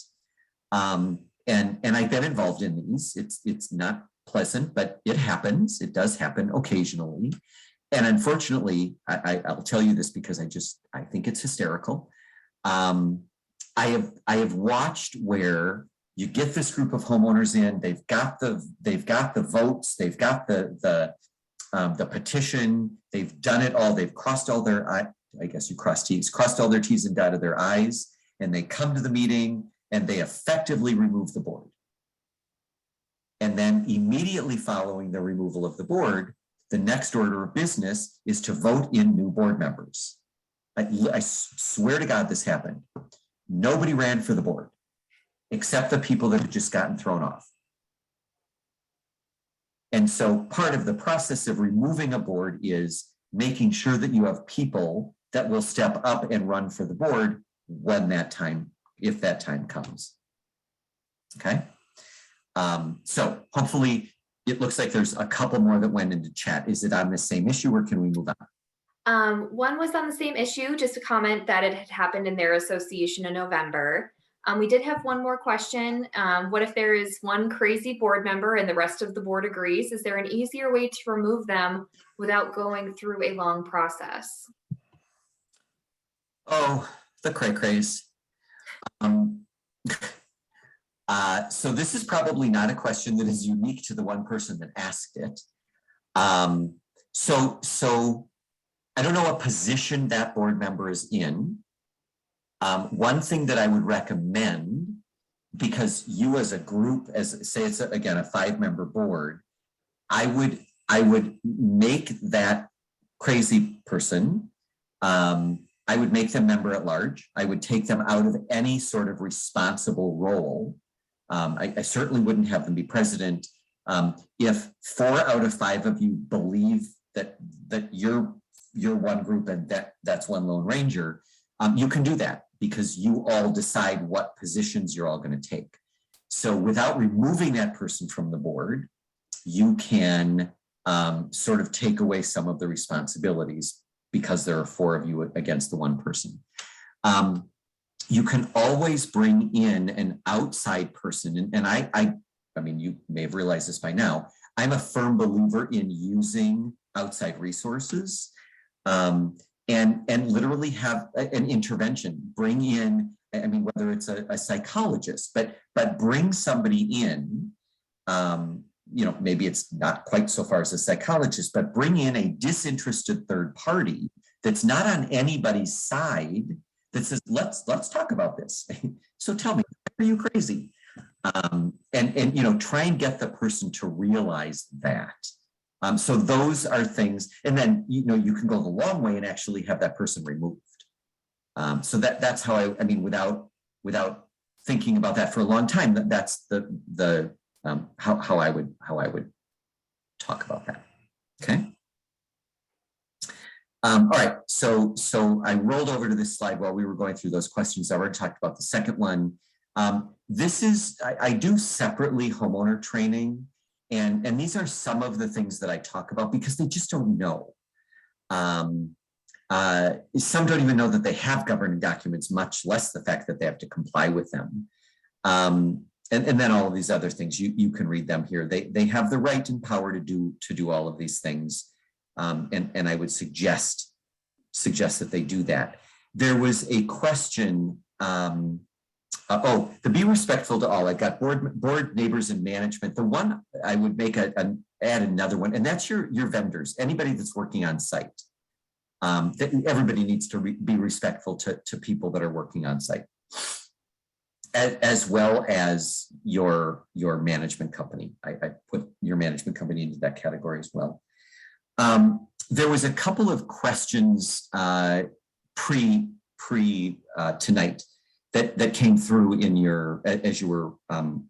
And I've been involved in these. It's not pleasant, but it happens. It does happen occasionally. And unfortunately, I'll tell you this because I think it's hysterical. I have watched where you get this group of homeowners in, they've got the votes, they've got the petition, they've done it all, they've crossed all their, I guess you crossed all their T's and dotted their I's, and they come to the meeting and they effectively remove the board. And then immediately following the removal of the board, the next order of business is to vote in new board members. I swear to God this happened. Nobody ran for the board except the people that had just gotten thrown off. And so part of the process of removing a board is making sure that you have people that will step up and run for the board when that time, if that time comes. Okay. So hopefully it looks like there's a couple more that went into chat. Is it on the same issue or can we move on? One was on the same issue, just a comment that it had happened in their association in November. We did have one more question. What if there is one crazy board member and the rest of the board agrees? Is there an easier way to remove them without going through a long process? Oh, the cray-crays. So this is probably not a question that is unique to the one person that asked it. So I don't know what position that board member is in. One thing that I would recommend, because you as a group, as say it's again a 5-member board, I would make that crazy person. I would make them member at large. I would take them out of any sort of responsible role. I certainly wouldn't have them be president. If 4 out of 5 of you believe that you're one group and that's one Lone Ranger, you can do that because you all decide what positions you're all going to take. So without removing that person from the board, you can sort of take away some of the responsibilities because there are 4 of you against the one person. You can always bring in an outside person. And I mean, you may have realized this by now, I'm a firm believer in using outside resources and literally have an intervention, bring in, I mean, whether it's a psychologist, but bring somebody in, you know, maybe it's not quite so far as a psychologist, but bring in a disinterested third party that's not on anybody's side that says, let's talk about this. So tell me, are you crazy? And you know, try and get the person to realize that. So those are things, and then you know you can go the long way and actually have that person removed. So that's how I mean, without thinking about that for a long time, that's the how I would talk about that. Okay. All right, so I rolled over to this slide while we were going through those questions. I already talked about the second one. This is, I do separately homeowner training, and these are some of the things that I talk about because they just don't know. Some don't even know that they have governing documents, much less the fact that they have to comply with them. And then all of these other things, you can read them here. They have the right and power to do all of these things. And I would suggest that they do that. There was a question, the be respectful to all. I got board, neighbors, and management. The one I would make add another one, and that's your vendors, anybody that's working on site. Everybody needs to be respectful to people that are working on site, as well as your management company. I put your management company into that category as well. There was a couple of questions pre tonight that came through in your as you were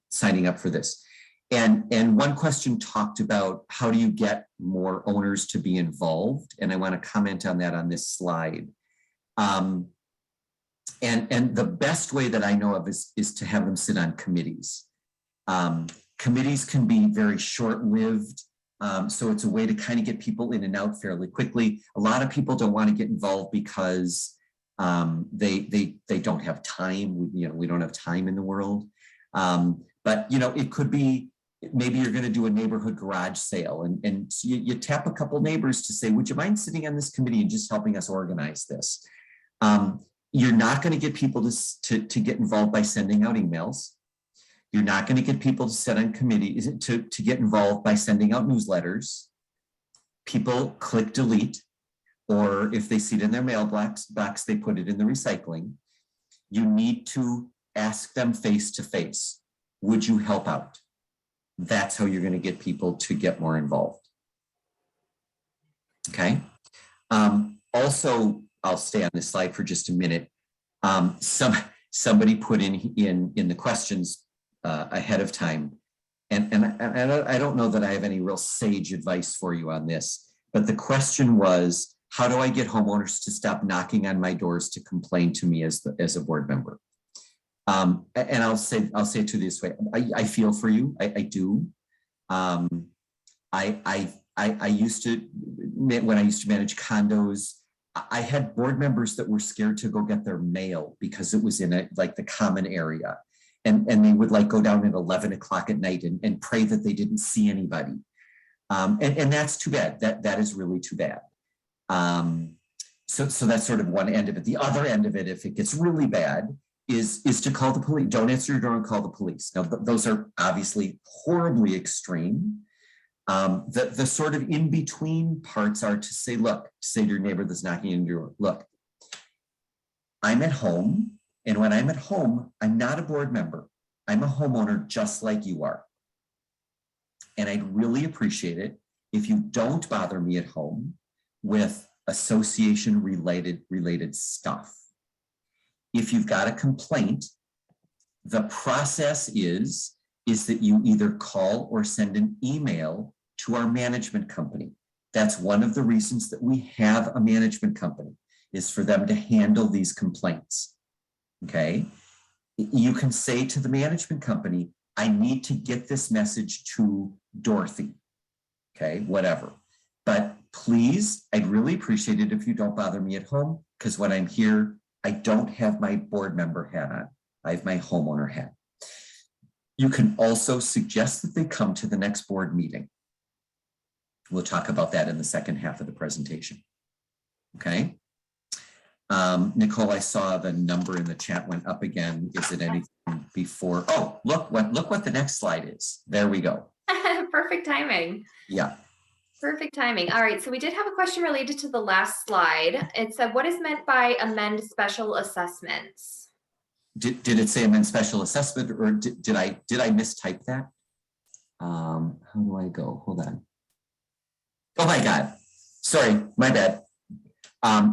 signing up for this, and one question talked about how do you get more owners to be involved, and I want to comment on that on this slide. And the best way that I know of is to have them sit on committees. Committees can be very short-lived. So it's a way to kind of get people in and out fairly quickly. A lot of people don't want to get involved because they don't have time. We don't have time in the world. But it could be maybe you're going to do a neighborhood garage sale, and so you tap a couple neighbors to say, would you mind sitting on this committee and just helping us organize this? You're not going to get people to get involved by sending out emails. You're not going to get people to sit on committees to get involved by sending out newsletters. People click delete, or if they see it in their mailbox, they put it in the recycling. You need to ask them face to face. Would you help out? That's how you're going to get people to get more involved. Okay. Also, I'll stay on this slide for just a minute. Somebody put in the questions ahead of time, and I don't know that I have any real sage advice for you on this, but the question was, how do I get homeowners to stop knocking on my doors to complain to me as a board member? And I'll say it to this way. I feel for you. I do. I used to, when I used to manage condos, I had board members that were scared to go get their mail because it was in the common area. And they would go down at 11 o'clock at night and pray that they didn't see anybody. And that's too bad. That is really too bad. So that's sort of one end of it. The other end of it, if it gets really bad, is to call the police. Don't answer your door and call the police. Now, those are obviously horribly extreme. The sort of in-between parts are to say to your neighbor that's knocking on your door, look, I'm at home, and when I'm at home, I'm not a board member. I'm a homeowner just like you are. And I'd really appreciate it if you don't bother me at home with association related stuff. If you've got a complaint, the process is that you either call or send an email to our management company. That's one of the reasons that we have a management company, is for them to handle these complaints. Okay. You can say to the management company, I need to get this message to Dorothy. Okay, whatever. But please, I'd really appreciate it if you don't bother me at home, because when I'm here, I don't have my board member hat on. I have my homeowner hat. You can also suggest that they come to the next board meeting. We'll talk about that in the second half of the presentation. Okay. Nicole, I saw the number in the chat went up again. Is it anything before? Oh, look what the next slide is. There we go. Perfect timing. Yeah. Perfect timing. All right, so we did have a question related to the last slide. It said, what is meant by amend special assessments? Did it say amend special assessment, or did I mistype that? How do I go? Hold on. Oh my God. Sorry, my bad.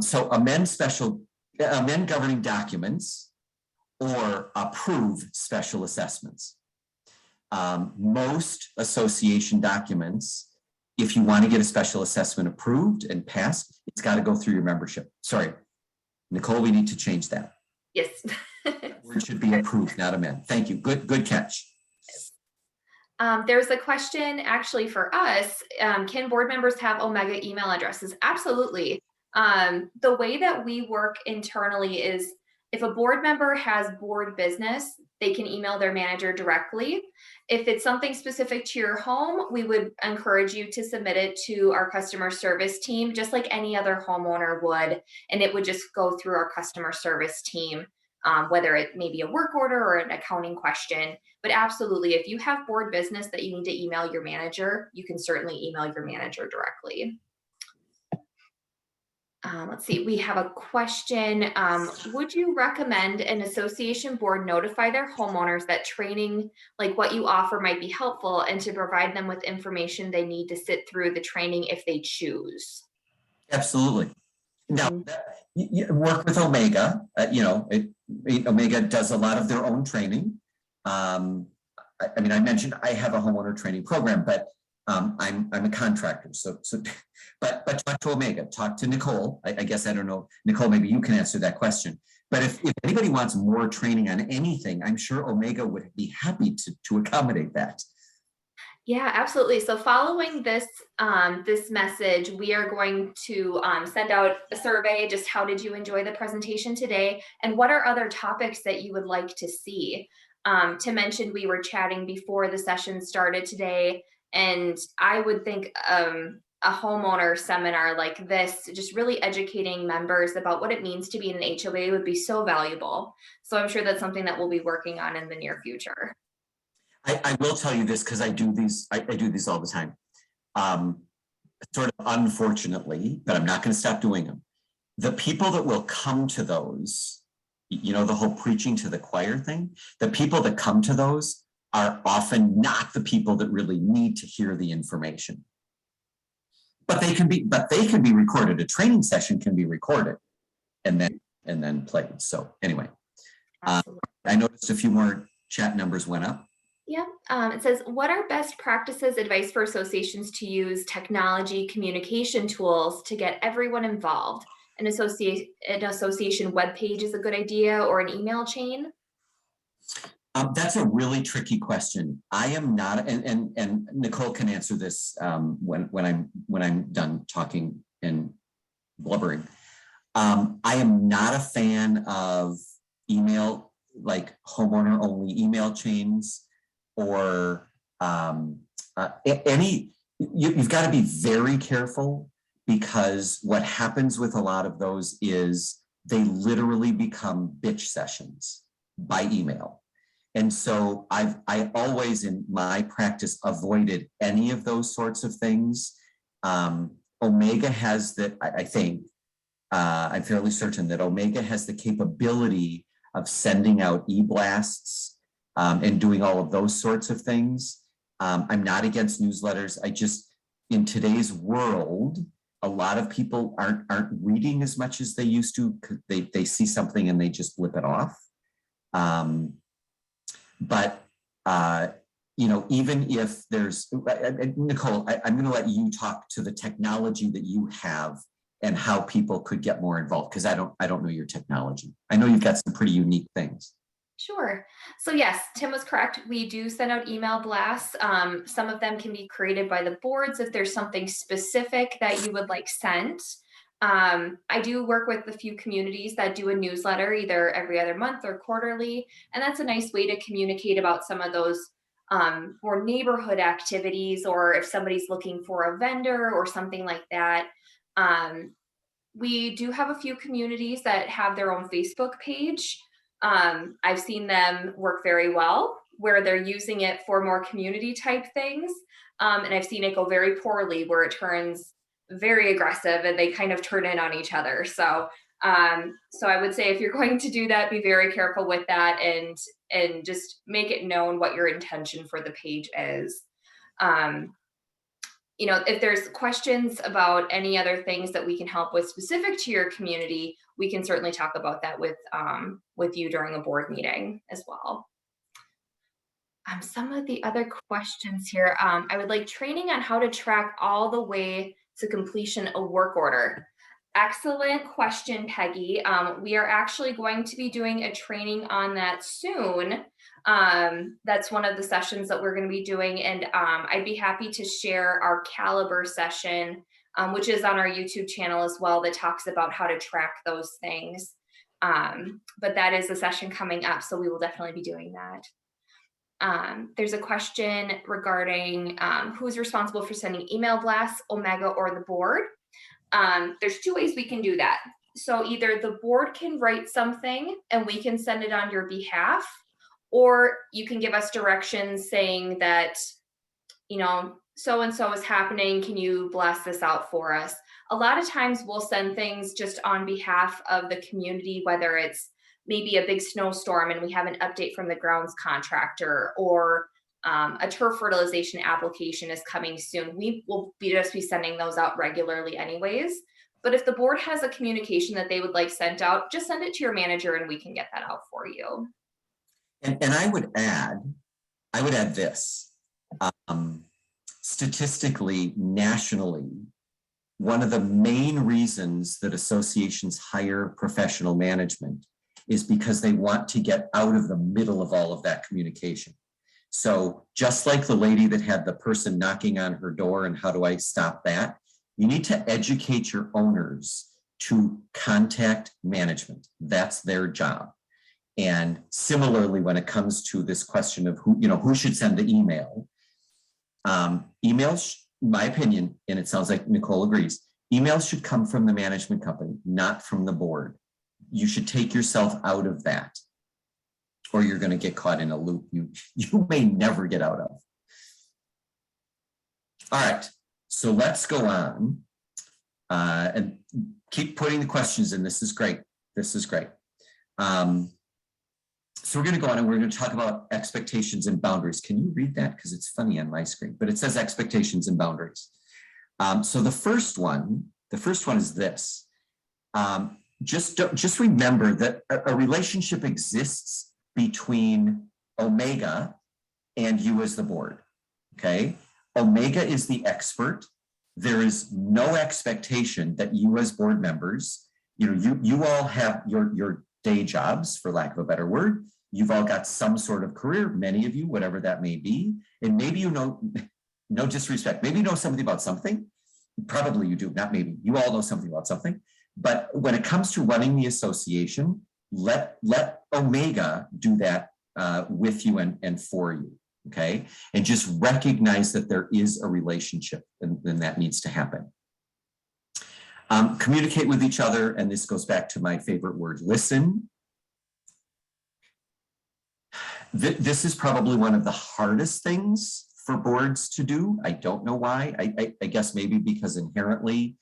So amend governing documents or approve special assessments. Most association documents, if you want to get a special assessment approved and passed, it's got to go through your membership. Sorry, Nicole, we need to change that. Yes. That word should be approved, not amend. Thank you. Good catch. There's a question actually for us. Can board members have Omega email addresses? Absolutely. The way that we work internally is if a board member has board business, they can email their manager directly. If it's something specific to your home, we would encourage you to submit it to our customer service team, just like any other homeowner would. And it would just go through our customer service team, whether it may be a work order or an accounting question. But absolutely, if you have board business that you need to email your manager, you can certainly email your manager directly. Let's see, we have a question. Would you recommend an association board notify their homeowners that training like what you offer might be helpful, and to provide them with information they need to sit through the training if they choose? Absolutely. Now, you work with Omega. Omega does a lot of their own training. I mean, I mentioned I have a homeowner training program, but I'm a contractor. But talk to Omega, talk to Nicole. I guess, I don't know, Nicole, maybe you can answer that question. But if anybody wants more training on anything, I'm sure Omega would be happy to accommodate that. Yeah, absolutely. So following this this message, we are going to send out a survey. Just how did you enjoy the presentation today? And what are other topics that you would like to see? To mention, we were chatting before the session started today, and I would think a homeowner seminar like this, just really educating members about what it means to be in an HOA, would be so valuable. So I'm sure that's something that we'll be working on in the near future. I will tell you this, because I do these all the time. Sort of unfortunately, but I'm not going to stop doing them. The people that will come to those, the whole preaching to the choir thing, the people that come to those are often not the people that really need to hear the information. But they can be recorded. A training session can be recorded and then played. So anyway, I noticed a few more chat numbers went up. Yeah, it says, what are best practices, advice for associations to use technology communication tools to get everyone involved? An association webpage is a good idea, or an email chain? That's a really tricky question. I am not, and Nicole can answer this when I'm done talking and blubbering. I am not a fan of email, like homeowner only email chains, or you've got to be very careful, because what happens with a lot of those is they literally become bitch sessions by email. And so I always in my practice avoided any of those sorts of things. Omega has that, I think, I'm fairly certain that Omega has the capability of sending out e-blasts and doing all of those sorts of things. I'm not against newsletters. I just, in today's world, a lot of people aren't reading as much as they used to, because they see something and they just flip it off. But even if there's, Nicole, I'm going to let you talk to the technology that you have and how people could get more involved, because I don't know your technology. I know you've got some pretty unique things. Sure. So yes, Tim was correct. We do send out email blasts. Some of them can be created by the boards if there's something specific that you would like sent. I do work with a few communities that do a newsletter either every other month or quarterly, and that's a nice way to communicate about some of those more neighborhood activities, or if somebody's looking for a vendor or something like that. We do have a few communities that have their own Facebook page. I've seen them work very well, where they're using it for more community type things. And I've seen it go very poorly, where it turns very aggressive and they kind of turn in on each other. So I would say if you're going to do that, be very careful with that, and just make it known what your intention for the page is. If there's questions about any other things that we can help with specific to your community, we can certainly talk about that with you during a board meeting as well. Some of the other questions here, I would like training on how to track all the way to completion a work order. Excellent question, Peggy. We are actually going to be doing a training on that soon. That's one of the sessions that we're going to be doing, and I'd be happy to share our caliber session, which is on our YouTube channel as well, that talks about how to track those things. But that is a session coming up, so we will definitely be doing that. There's a question regarding who's responsible for sending email blasts, Omega or the board. There's two ways we can do that. So either the board can write something and we can send it on your behalf, or you can give us directions saying that, so-and-so is happening. Can you blast this out for us? A lot of times we'll send things just on behalf of the community, whether it's maybe a big snowstorm and we have an update from the grounds contractor, or a turf fertilization application is coming soon. We will just be sending those out regularly anyways. But if the board has a communication that they would like sent out, just send it to your manager and we can get that out for you. And I would add this. Statistically, nationally, one of the main reasons that associations hire professional management is because they want to get out of the middle of all of that communication. So just like the lady that had the person knocking on her door and how do I stop that? You need to educate your owners to contact management. That's their job. And similarly, when it comes to this question of who should send the email, emails, my opinion, and it sounds like Nicole agrees, emails should come from the management company, not from the board. You should take yourself out of that, or you're going to get caught in a loop you may never get out of. All right, so let's go on and keep putting the questions in. This is great. This is great. So we're going to go on and we're going to talk about expectations and boundaries. Can you read that? Because it's funny on my screen, but it says expectations and boundaries. So the first one is this. Just remember that a relationship exists between Omega and you as the board. Okay. Omega is the expert. There is no expectation that you as board members, you all have your day jobs, for lack of a better word. You've all got some sort of career, many of you, whatever that may be. And maybe no disrespect, maybe you know something about something. Probably you do, not maybe. You all know something about something. But when it comes to running the association, let Omega do that with you and for you, okay? And just recognize that there is a relationship and that needs to happen. Communicate with each other, and this goes back to my favorite word, listen. This is probably one of the hardest things for boards to do. I don't know why. I guess maybe because inherently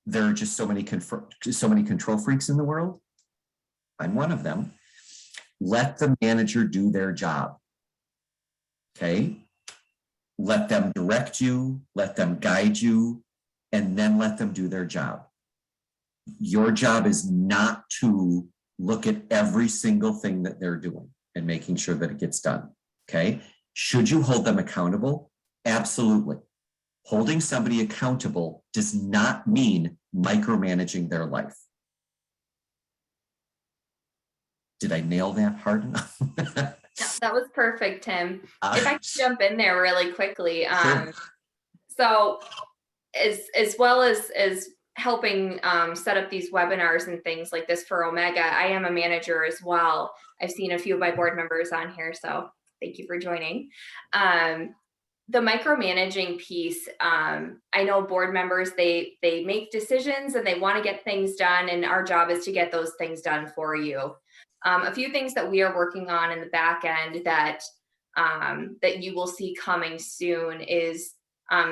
there are just so many control freaks in the world. I'm one of them. Let the manager do their job. Okay? Let them direct you, let them guide you, and then let them do their job. Your job is not to look at every single thing that they're doing and making sure that it gets done. Okay? Should you hold them accountable? Absolutely. Holding somebody accountable does not mean micromanaging their life. Did I nail that hard enough? That was perfect, Tim. If I could jump in there really quickly. Sure. So as well as helping set up these webinars and things like this for Omega, I am a manager as well. I've seen a few of my board members on here, so thank you for joining. The micromanaging piece, I know board members, they make decisions and they want to get things done, and our job is to get those things done for you. A few things that we are working on in the back end that you will see coming soon is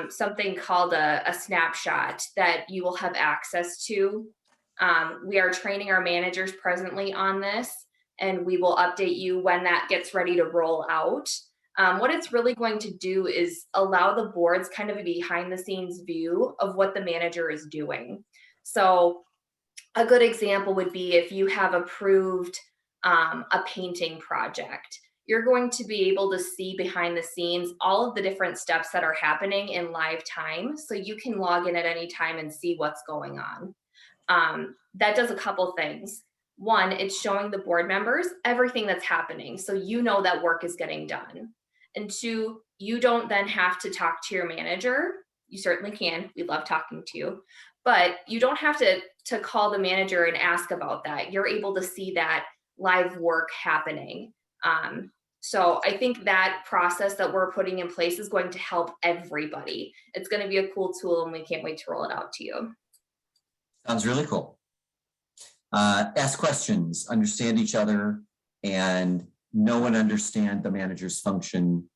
something called a snapshot that you will have access to. We are training our managers presently on this, and we will update you when that gets ready to roll out. What it's really going to do is allow the boards kind of a behind the scenes view of what the manager is doing. So a good example would be if you have approved a painting project, you're going to be able to see behind the scenes all of the different steps that are happening in live time. So you can log in at any time and see what's going on. That does a couple things. One, it's showing the board members everything that's happening, so you know that work is getting done. And two, you don't then have to talk to your manager. You certainly can. We love talking to you. But you don't have to call the manager and ask about that. You're able to see that live work happening. So I think that process that we're putting in place is going to help everybody. It's going to be a cool tool, and we can't wait to roll it out to you. Sounds really cool. Ask questions, understand each other, and know and understand the manager's function.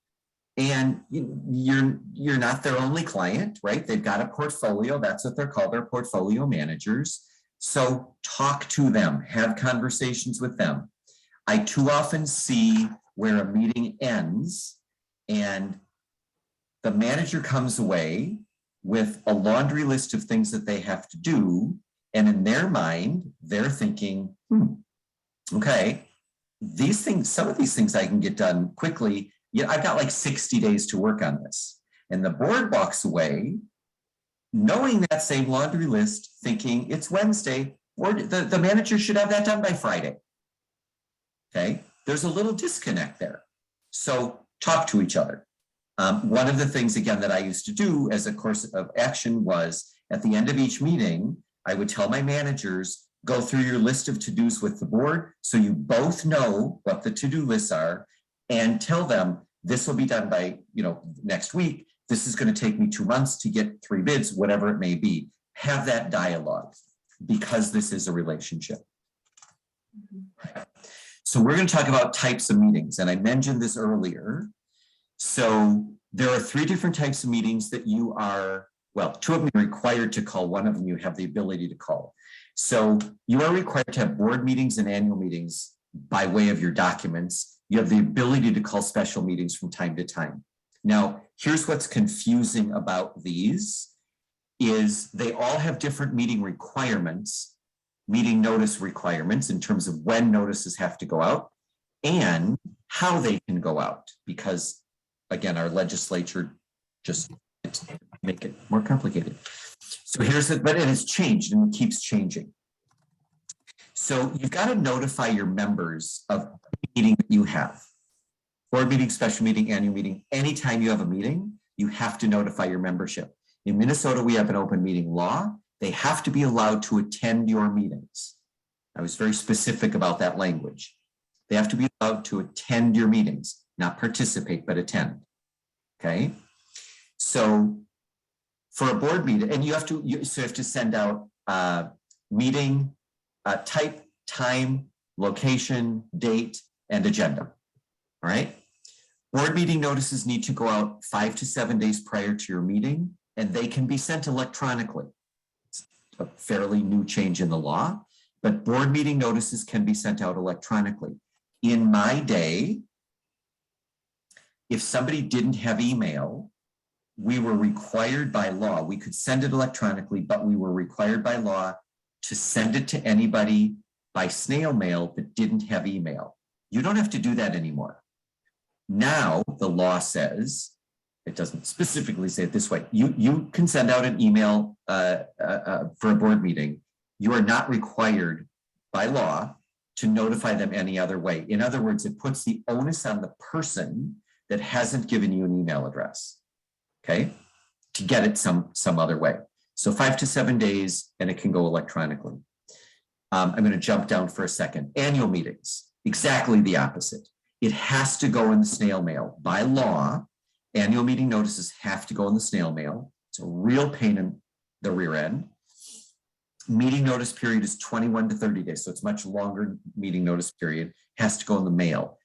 And you're not their only client, right? They've got a portfolio. That's what they're called, they're portfolio managers. So talk to them, have conversations with them. I too often see where a meeting ends and the manager comes away with a laundry list of things that they have to do. And in their mind, they're thinking, okay, these things, some of these things I can get done quickly. Yeah, I've got like 60 days to work on this. And the board walks away knowing that same laundry list, thinking it's Wednesday, or the manager should have that done by Friday. Okay, there's a little disconnect there. So talk to each other. One of the things, again, that I used to do as a course of action was at the end of each meeting, I would tell my managers, go through your list of to-dos with the board so you both know what the to-do lists are, and tell them this will be done by next week. This is going to take me 2 months to get 3 bids, whatever it may be. Have that dialogue because this is a relationship. So we're going to talk about types of meetings, and I mentioned this earlier. So there are 3 different types of meetings that you are, well, 2 of them are required to call, 1 of them you have the ability to call. So you are required to have board meetings and annual meetings by way of your documents. You have the ability to call special meetings from time to time. Now, here's what's confusing about these is they all have different meeting requirements, meeting notice requirements in terms of when notices have to go out and how they can go out, because again, our legislature just make it more complicated. So here's it, but it has changed and it keeps changing. So you've got to notify your members of the meeting that you have. Board meeting, special meeting, annual meeting. Anytime you have a meeting, you have to notify your membership. In Minnesota, we have an open meeting law. They have to be allowed to attend your meetings. I was very specific about that language. They have to be allowed to attend your meetings, not participate, but attend. Okay. So for a board meeting, and you have to send out meeting type, time, location, date, and agenda. All right. Board meeting notices need to go out 5 to 7 days prior to your meeting, and they can be sent electronically. It's a fairly new change in the law, but board meeting notices can be sent out electronically. In my day, if somebody didn't have email, we were required by law, we could send it electronically, but we were required by law to send it to anybody by snail mail that didn't have email. You don't have to do that anymore. Now the law says, it doesn't specifically say it this way, you can send out an email for a board meeting. You are not required by law to notify them any other way. In other words, it puts the onus on the person that hasn't given you an email address, okay, to get it some other way. So 5 to 7 days, and it can go electronically. I'm going to jump down for a second. Annual meetings, exactly the opposite. It has to go in the snail mail. By law, annual meeting notices have to go in the snail mail. It's a real pain in the rear end. Meeting notice period is 21 to 30 days, so it's much longer meeting notice period, has to go in the mail.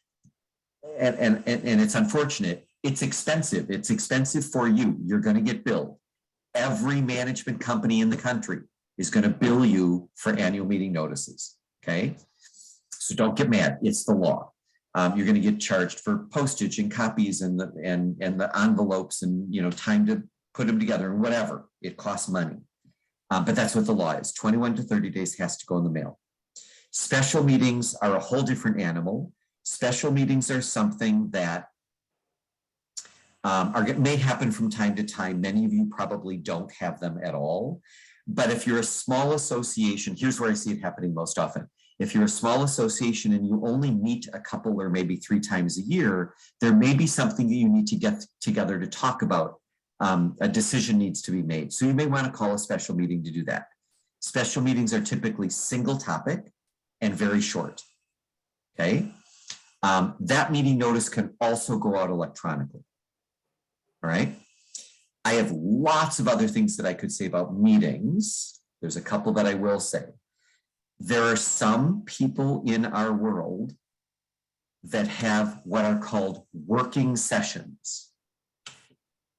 And it's unfortunate. It's expensive. It's expensive for you. You're going to get billed. Every management company in the country is going to bill you for annual meeting notices, okay? So don't get mad. It's the law. You're going to get charged for postage and copies and the envelopes and time to put them together and whatever. It costs money. But that's what the law is. 21 to 30 days has to go in the mail. Special meetings are a whole different animal. Special meetings are something that may happen from time to time. Many of you probably don't have them at all. But if you're a small association, here's where I see it happening most often. If you're a small association and you only meet a couple or maybe 3 times a year, there may be something that you need to get together to talk about. A decision needs to be made. So you may want to call a special meeting to do that. Special meetings are typically single topic and very short, okay? That meeting notice can also go out electronically, all right? I have lots of other things that I could say about meetings. There's a couple that I will say. There are some people in our world that have what are called working sessions.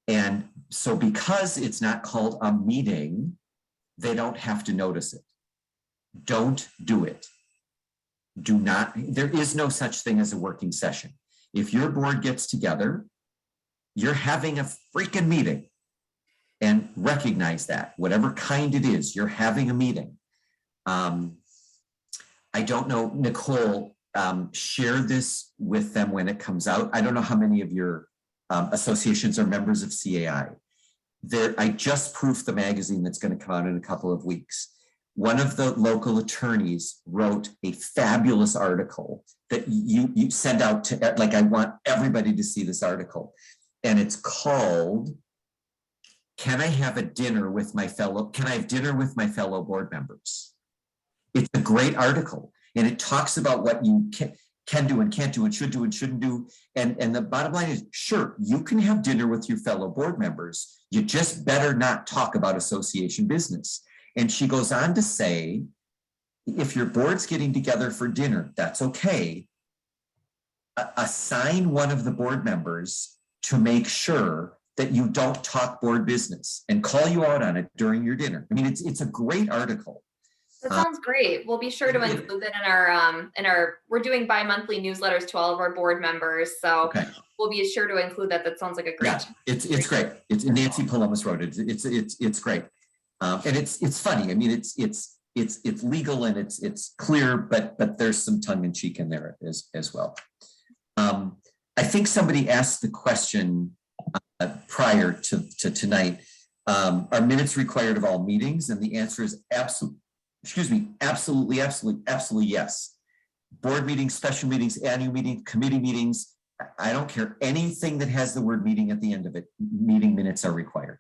And so because it's not called a meeting, they don't have to notice it. Don't do it. Do not, there is no such thing as a working session. If your board gets together, you're having a freaking meeting, and recognize that, whatever kind it is, you're having a meeting. I don't know, Nicole, share this with them when it comes out. I don't know how many of your associations are members of CAI. I just proofed the magazine that's going to come out in a couple of weeks. One of the local attorneys wrote a fabulous article that you send out to, like, I want everybody to see this article. And it's called, can I have dinner with my fellow board members? It's a great article. And it talks about what you can do and can't do and should do and shouldn't do. And the bottom line is, sure, you can have dinner with your fellow board members. You just better not talk about association business. And she goes on to say, if your board's getting together for dinner, that's okay. Assign one of the board members to make sure that you don't talk board business and call you out on it during your dinner. I mean, it's a great article. That sounds great. We'll be sure to include that in our we're doing bi-monthly newsletters to all of our board members. So Okay. we'll be sure to include that. That sounds like a great. Yeah, it's great. It's Nancy Palomas wrote it. It's great. And it's funny. I mean, it's legal and it's clear, but there's some tongue in cheek in there as well. I think somebody asked the question prior to tonight, are minutes required of all meetings? And the answer is absolutely yes. Board meetings, special meetings, annual meetings, committee meetings, I don't care, anything that has the word meeting at the end of it, meeting minutes are required.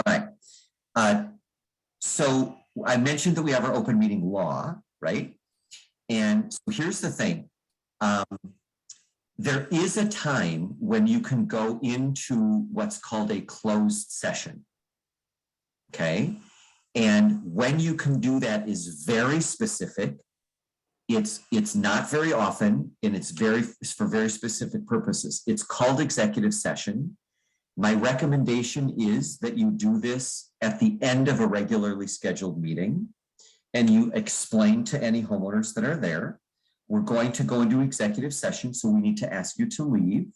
All right. So I mentioned that we have our open meeting law, right? And so here's the thing. There is a time when you can go into what's called a closed session. Okay. And when you can do that is very specific. It's not very often, and it's for very specific purposes. It's called executive session. My recommendation is that you do this at the end of a regularly scheduled meeting, and you explain to any homeowners that are there, we're going to go into executive session, so we need to ask you to leave.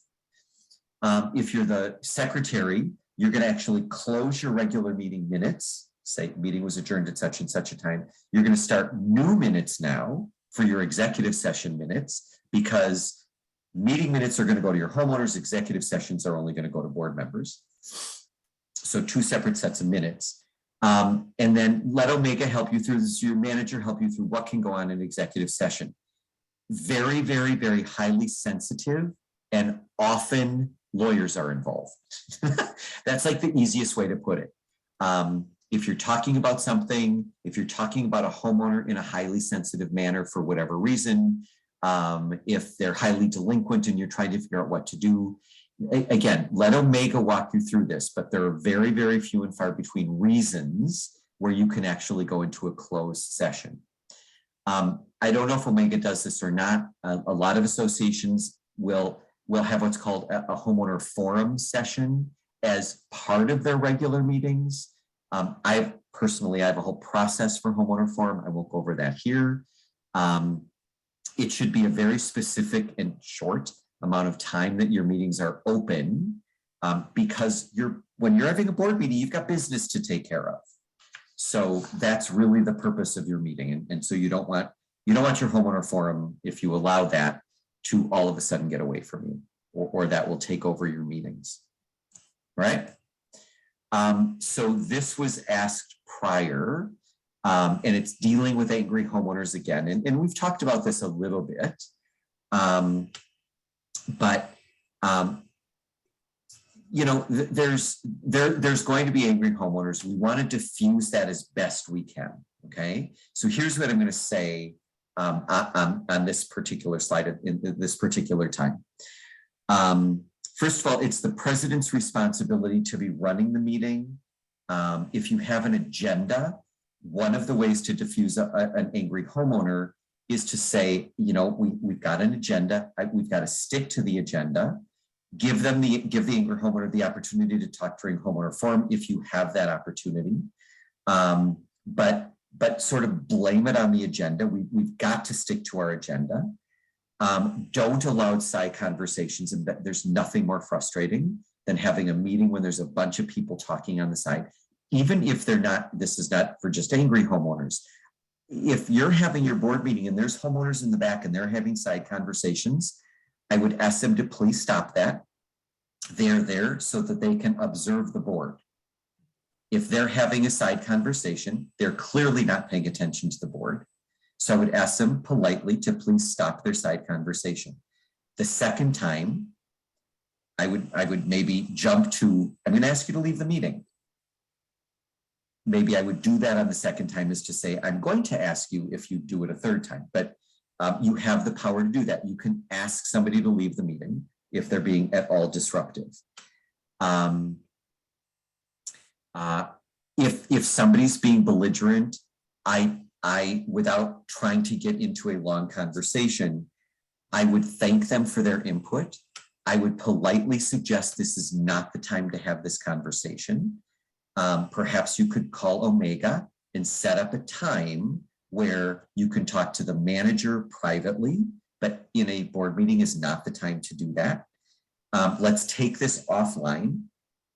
If you're the secretary, you're going to actually close your regular meeting minutes, say meeting was adjourned at such and such a time. You're going to start new minutes now for your executive session minutes, because meeting minutes are going to go to your homeowners, executive sessions are only going to go to board members. So two separate sets of minutes. And then let Omega help you through this, your manager help you through what can go on in executive session. Very, very, very highly sensitive, and often lawyers are involved. That's like the easiest way to put it. If you're talking about something, if you're talking about a homeowner in a highly sensitive manner for whatever reason, if they're highly delinquent and you're trying to figure out what to do, again, let Omega walk you through this, but there are very, very few and far between reasons where you can actually go into a closed session. I don't know if Omega does this or not. A lot of associations will have what's called a homeowner forum session as part of their regular meetings. I have a whole process for homeowner forum. I won't go over that here. It should be a very specific and short amount of time that your meetings are open, because when you're having a board meeting, you've got business to take care of. So that's really the purpose of your meeting. And so you don't want your homeowner forum, if you allow that, to all of a sudden get away from you, or that will take over your meetings, right? So this was asked prior, and it's dealing with angry homeowners again. And we've talked about this a little bit, but you know, there's going to be angry homeowners. We want to diffuse that as best we can. Okay, so here's what I'm going to say on this particular slide in this particular time. First of all, it's the president's responsibility to be running the meeting. If you have an agenda, one of the ways to diffuse an angry homeowner is to say, you know, we've got an agenda. We've got to stick to the agenda. Give the angry homeowner the opportunity to talk during homeowner forum if you have that opportunity. But sort of blame it on the agenda. We've got to stick to our agenda. Don't allow side conversations, and there's nothing more frustrating than having a meeting when there's a bunch of people talking on the side, even if they're not, this is not for just angry homeowners. If you're having your board meeting and there's homeowners in the back and they're having side conversations, I would ask them to please stop that. They're there so that they can observe the board. If they're having a side conversation, they're clearly not paying attention to the board. So I would ask them politely to please stop their side conversation. The second time, I would maybe jump to, I'm going to ask you to leave the meeting. Maybe I would do that on the second time, is to say, I'm going to ask you if you do it a third time, but you have the power to do that. You can ask somebody to leave the meeting if they're being at all disruptive. If somebody's being belligerent, I, without trying to get into a long conversation, I would thank them for their input. I would politely suggest this is not the time to have this conversation. Perhaps you could call Omega and set up a time where you can talk to the manager privately, but in a board meeting is not the time to do that. Let's take this offline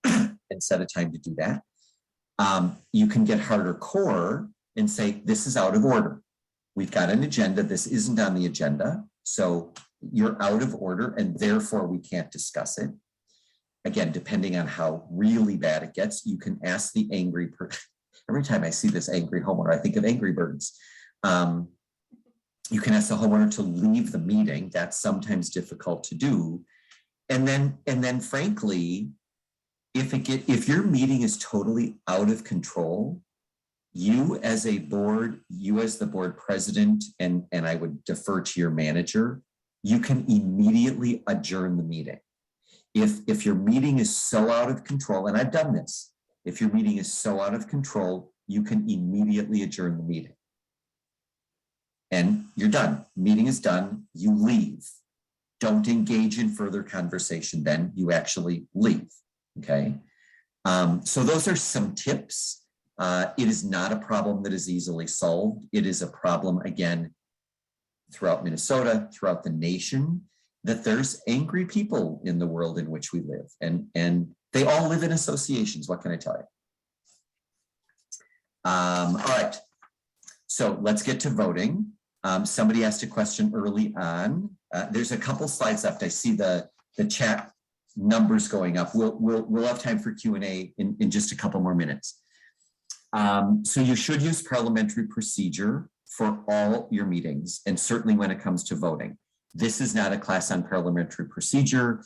and set a time to do that. You can get harder core and say, this is out of order. We've got an agenda. This isn't on the agenda. So you're out of order and therefore we can't discuss it. Again, depending on how really bad it gets, you can ask the angry person. Every time I see this angry homeowner, I think of Angry Birds. You can ask the homeowner to leave the meeting. That's sometimes difficult to do. And then frankly, if your meeting is totally out of control, you as a board, you as the board president, and I would defer to your manager, you can immediately adjourn the meeting. If your meeting is so out of control, and I've done this, if your meeting is so out of control, you can immediately adjourn the meeting. And you're done. Meeting is done. You leave. Don't engage in further conversation. Then you actually leave. Okay. So those are some tips. It is not a problem that is easily solved. It is a problem, again, throughout Minnesota, throughout the nation, that there's angry people in the world in which we live. And they all live in associations. What can I tell you? All right. So let's get to voting. Somebody asked a question early on. There's a couple slides left. I see the chat numbers going up. We'll have time for Q&A in just a couple more minutes. So you should use parliamentary procedure for all your meetings, and certainly when it comes to voting. This is not a class on parliamentary procedure.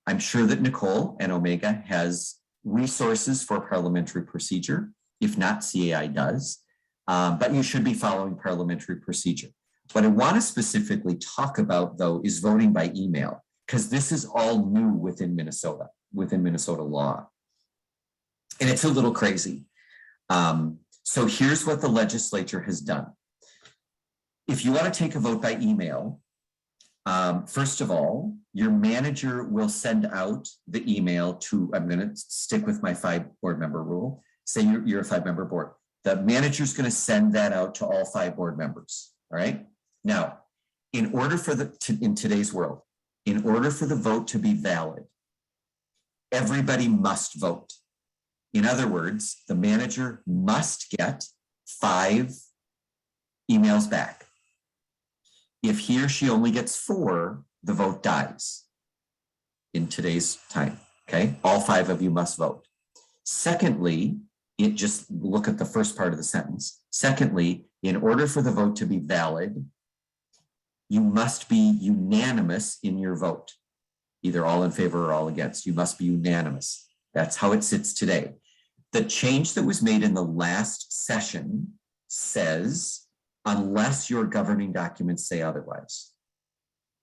I'm sure that Nicole and Omega has resources for parliamentary procedure. If not, CAI does. But you should be following parliamentary procedure. What I want to specifically talk about, though, is voting by email, because this is all new within Minnesota law. And it's a little crazy. So here's what the legislature has done. If you want to take a vote by email, first of all, your manager will send out the email to, I'm going to stick with my 5 board member rule. Say you're a 5-member board. The manager's going to send that out to all 5 board members. All right. Now, in order for in today's world, in order for the vote to be valid, everybody must vote. In other words, the manager must get 5 emails back. If he or she only gets 4, the vote dies in today's time. Okay. All 5 of you must vote. Secondly, just look at the first part of the sentence. Secondly, in order for the vote to be valid, you must be unanimous in your vote, either all in favor or all against. You must be unanimous. That's how it sits today. The change that was made in the last session says, unless your governing documents say otherwise.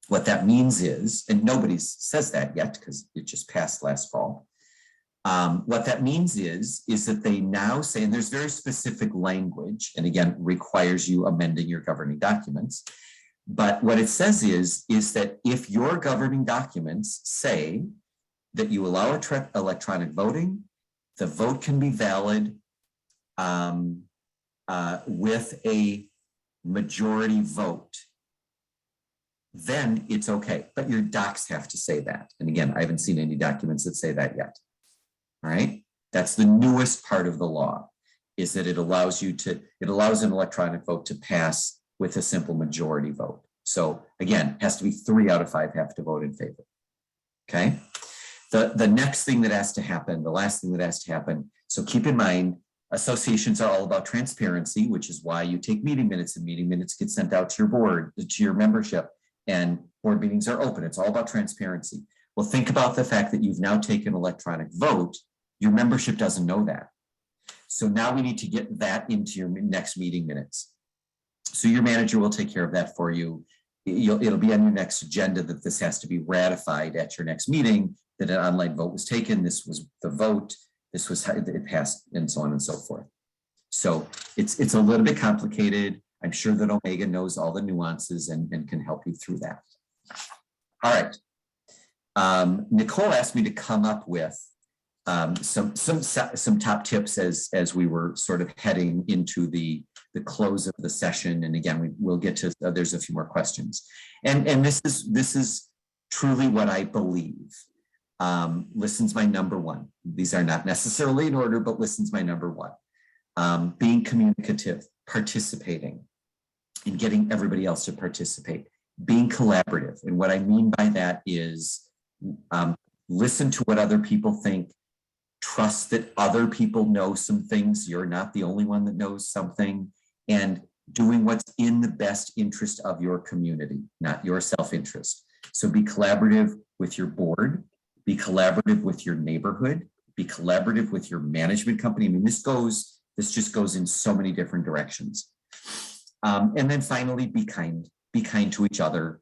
What that means is, and nobody says that yet because it just passed last fall. What that means is that they now say, and there's very specific language, and again, requires you amending your governing documents. But what it says is that if your governing documents say that you allow electronic voting, the vote can be valid with a majority vote, then it's okay. But your docs have to say that. And again, I haven't seen any documents that say that yet. All right, that's the newest part of the law, is that it allows an electronic vote to pass with a simple majority vote. So again, it has to be 3 out of 5 have to vote in favor. Okay, the next thing that has to happen, the last thing that has to happen. So keep in mind, associations are all about transparency, which is why you take meeting minutes, and meeting minutes get sent out to your board, to your membership, and board meetings are open. It's all about transparency. Well, think about the fact that you've now taken electronic vote. Your membership doesn't know that. So now we need to get that into your next meeting minutes. So your manager will take care of that for you. It'll be on your next agenda that this has to be ratified at your next meeting, that an online vote was taken. This was the vote. This was how it passed, and so on and so forth. So it's a little bit complicated. I'm sure that Omega knows all the nuances and can help you through that. All right. Nicole asked me to come up with some top tips as we were sort of heading into the close of the session. And again, we'll get to, there's a few more questions. And this is truly what I believe. Listen's my number one. These are not necessarily in order, but listen's my number one. Being communicative, participating, and getting everybody else to participate. Being collaborative. And what I mean by that is listen to what other people think, trust that other people know some things. You're not the only one that knows something, and doing what's in the best interest of your community, not your self-interest. So be collaborative with your board, be collaborative with your neighborhood, be collaborative with your management company. I mean, this just goes in so many different directions. And then finally, be kind to each other.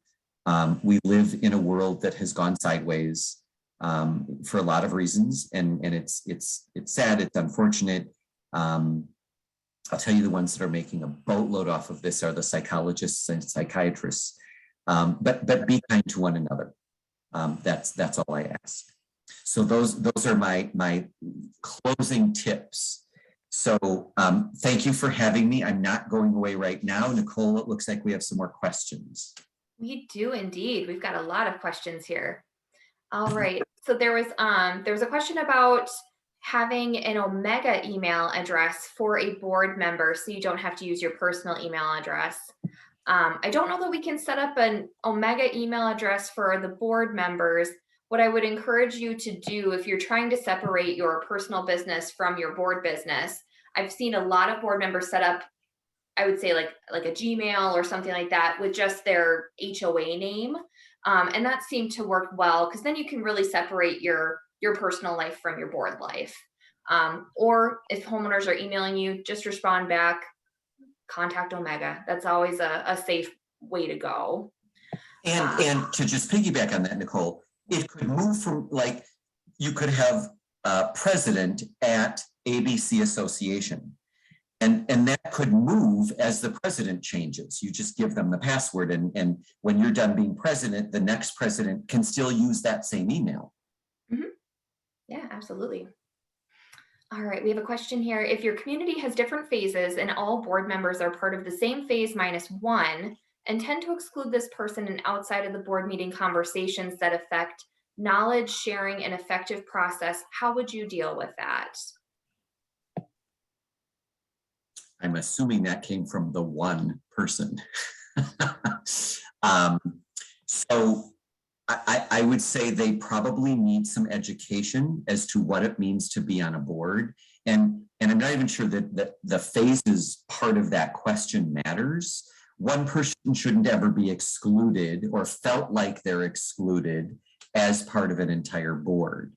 We live in a world that has gone sideways for a lot of reasons, and it's sad, it's unfortunate. I'll tell you, the ones that are making a boatload off of this are the psychologists and psychiatrists. But be kind to one another. That's all I ask. So those are my closing tips. So thank you for having me. I'm not going away right now. Nicole, it looks like we have some more questions. We do indeed. We've got a lot of questions here. All right. So there was a question about having an Omega email address for a board member, so you don't have to use your personal email address. I don't know that we can set up an Omega email address for the board members. What I would encourage you to do, if you're trying to separate your personal business from your board business, I've seen a lot of board members set up, I would say like a Gmail or something like that with just their HOA name. And that seemed to work well, because then you can really separate your personal life from your board life. Or if homeowners are emailing you, just respond back, contact Omega. That's always a safe way to go. And to just piggyback on that, Nicole, it could move from, like, you could have president at ABC Association. And that could move as the president changes. You just give them the password, and when you're done being president, the next president can still use that same email. Mm-hmm. Yeah, absolutely. All right, we have a question here. If your community has different phases and all board members are part of the same phase -1 and tend to exclude this person in outside of the board meeting conversations that affect knowledge sharing and effective process, how would you deal with that? I'm assuming that came from the one person. So I would say they probably need some education as to what it means to be on a board. And I'm not even sure that the phases part of that question matters. One person shouldn't ever be excluded or felt like they're excluded as part of an entire board.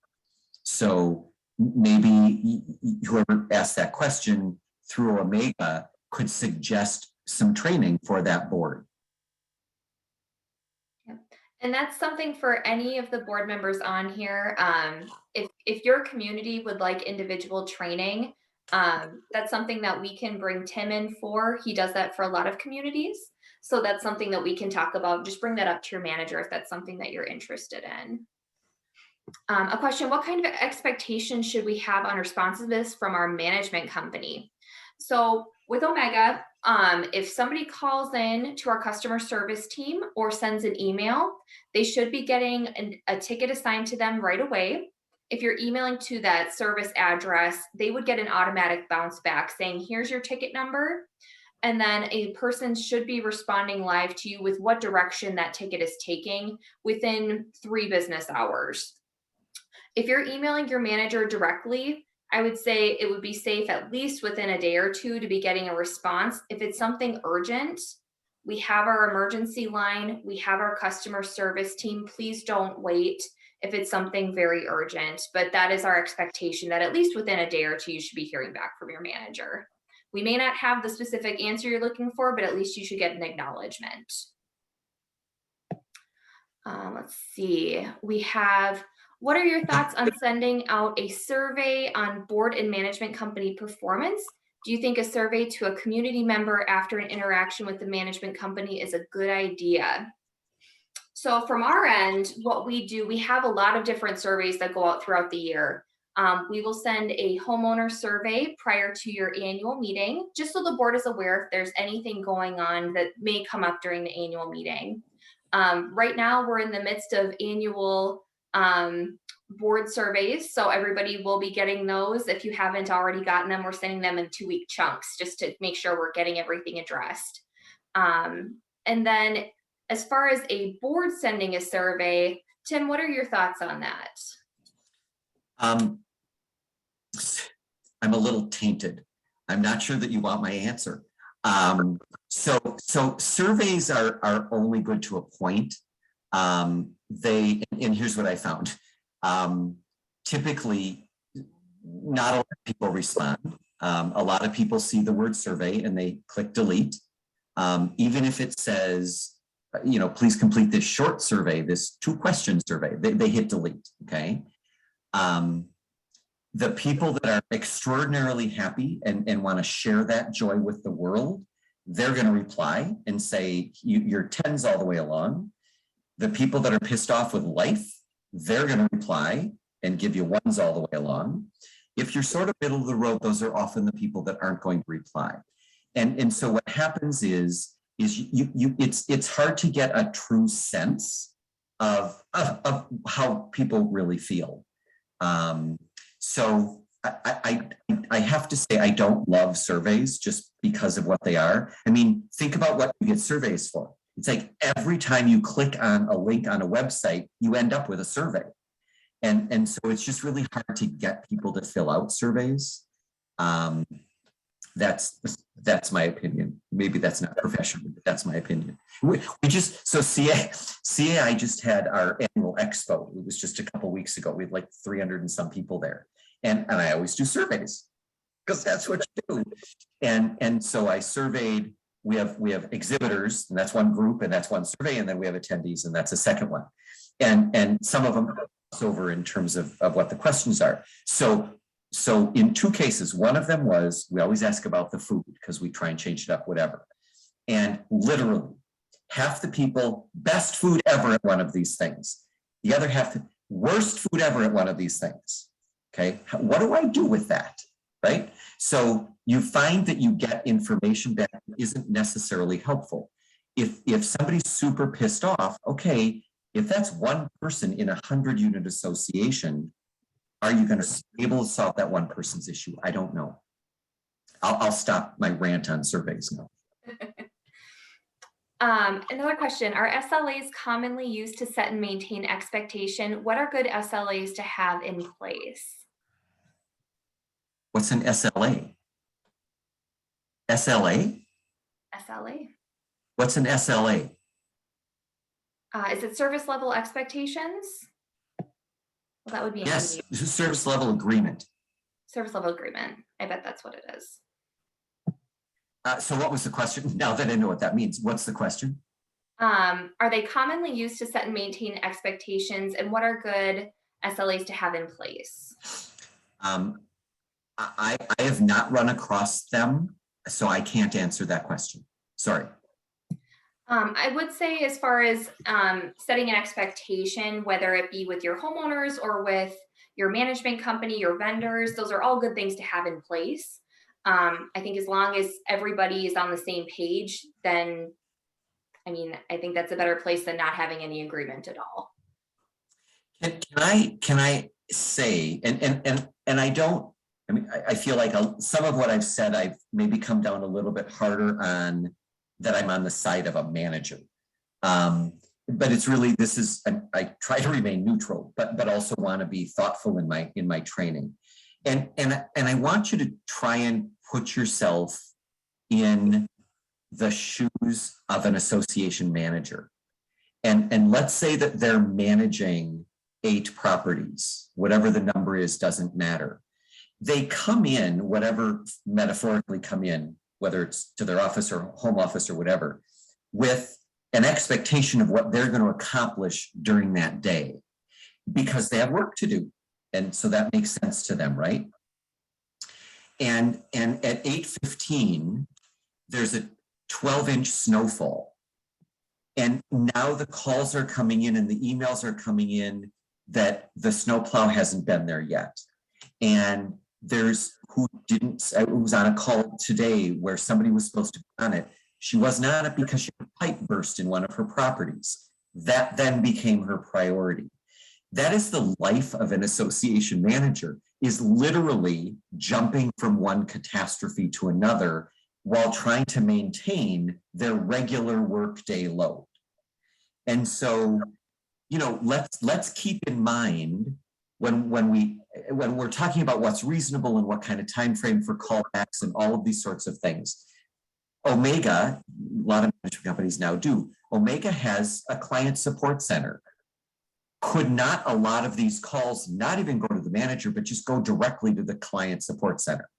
So maybe whoever asked that question through Omega could suggest some training for that board. Yep. And that's something for any of the board members on here. If your community would like individual training, that's something that we can bring Tim in for. He does that for a lot of communities. So that's something that we can talk about. Just bring that up to your manager if that's something that you're interested in. A question, what kind of expectations should we have on responsiveness from our management company? So with Omega, if somebody calls in to our customer service team or sends an email, they should be getting a ticket assigned to them right away. If you're emailing to that service address, they would get an automatic bounce back saying, here's your ticket number. And then a person should be responding live to you with what direction that ticket is taking within 3 business hours. If you're emailing your manager directly, I would say it would be safe at least within a day or 2 to be getting a response. If it's something urgent, we have our emergency line, we have our customer service team. Please don't wait if it's something very urgent, but that is our expectation that at least within a day or 2, you should be hearing back from your manager. We may not have the specific answer you're looking for, but at least you should get an acknowledgement. Let's see, we have, what are your thoughts on sending out a survey on board and management company performance? Do you think a survey to a community member after an interaction with the management company is a good idea? So from our end, what we do, we have a lot of different surveys that go out throughout the year. We will send a homeowner survey prior to your annual meeting, just so the board is aware if there's anything going on that may come up during the annual meeting. Right now, we're in the midst of annual board surveys, so everybody will be getting those. If you haven't already gotten them, we're sending them in 2-week chunks just to make sure we're getting everything addressed. And then as far as a board sending a survey, Tim, what are your thoughts on that? I'm a little tainted. I'm not sure that you want my answer. So surveys are only good to a point. And here's what I found. Typically, not a lot of people respond. A lot of people see the word survey and they click delete. Even if it says, please complete this short survey, this 2-question survey, they hit delete, okay? The people that are extraordinarily happy and want to share that joy with the world, they're going to reply and say, you're 10s all the way along. The people that are pissed off with life, they're going to reply and give you 1s all the way along. If you're sort of middle of the road, those are often the people that aren't going to reply. And so what happens is it's hard to get a true sense of how people really feel. So I have to say I don't love surveys just because of what they are. I mean, think about what you get surveys for. It's like every time you click on a link on a website, you end up with a survey. And so it's just really hard to get people to fill out surveys. That's my opinion. Maybe that's not professional, but that's my opinion. So CAI just had our annual expo. It was just a couple of weeks ago. We had like 300 and some people there. And I always do surveys because that's what you do. And so I surveyed, we have exhibitors, and that's one group, and that's one survey, and then we have attendees, and that's a second one. And some of them cross over in terms of what the questions are. So in 2 cases, one of them was, we always ask about the food because we try and change it up, whatever. And literally half the people, best food ever at one of these things. The other half, worst food ever at one of these things. Okay, what do I do with that, right? So you find that you get information that isn't necessarily helpful. If somebody's super pissed off, okay, if that's one person in a 100-unit association, are you going to be able to solve that one person's issue? I don't know. I'll stop my rant on surveys now. Another question, are SLAs commonly used to set and maintain expectation? What are good SLAs to have in place? What's an SLA? SLA? SLA. What's an SLA? Is it service level expectations? Well, that would be yes, service level agreement. Service level agreement. I bet that's what it is. So what was the question? Now that I know what that means, what's the question? Are they commonly used to set and maintain expectations, and what are good SLAs to have in place? I have not run across them, so I can't answer that question. Sorry. I would say as far as setting an expectation, whether it be with your homeowners or with your management company, your vendors, those are all good things to have in place. I think as long as everybody is on the same page, then, I mean, I think that's a better place than not having any agreement at all. Can I say, and I don't, I mean, I feel like some of what I've said, I've maybe come down a little bit harder on that I'm on the side of a manager. But it's really, I try to remain neutral, but also want to be thoughtful in my training. And I want you to try and put yourself in the shoes of an association manager. And let's say that they're managing 8 properties, whatever the number is, doesn't matter. They come in, whatever metaphorically come in, whether it's to their office or home office or whatever, with an expectation of what they're going to accomplish during that day, because they have work to do. And so that makes sense to them, right? And at 8:15, there's a 12-inch snowfall. And now the calls are coming in and the emails are coming in that the snowplow hasn't been there yet. And there's who was on a call today where somebody was supposed to be on it. She wasn't on it because a pipe burst in one of her properties. That then became her priority. That is the life of an association manager, is literally jumping from one catastrophe to another while trying to maintain their regular workday load. And so, let's keep in mind when we're talking about what's reasonable and what kind of time frame for callbacks and all of these sorts of things. Omega, a lot of management companies now do. Omega has a client support center. Could not a lot of these calls not even go to the manager, but just go directly to the client support center,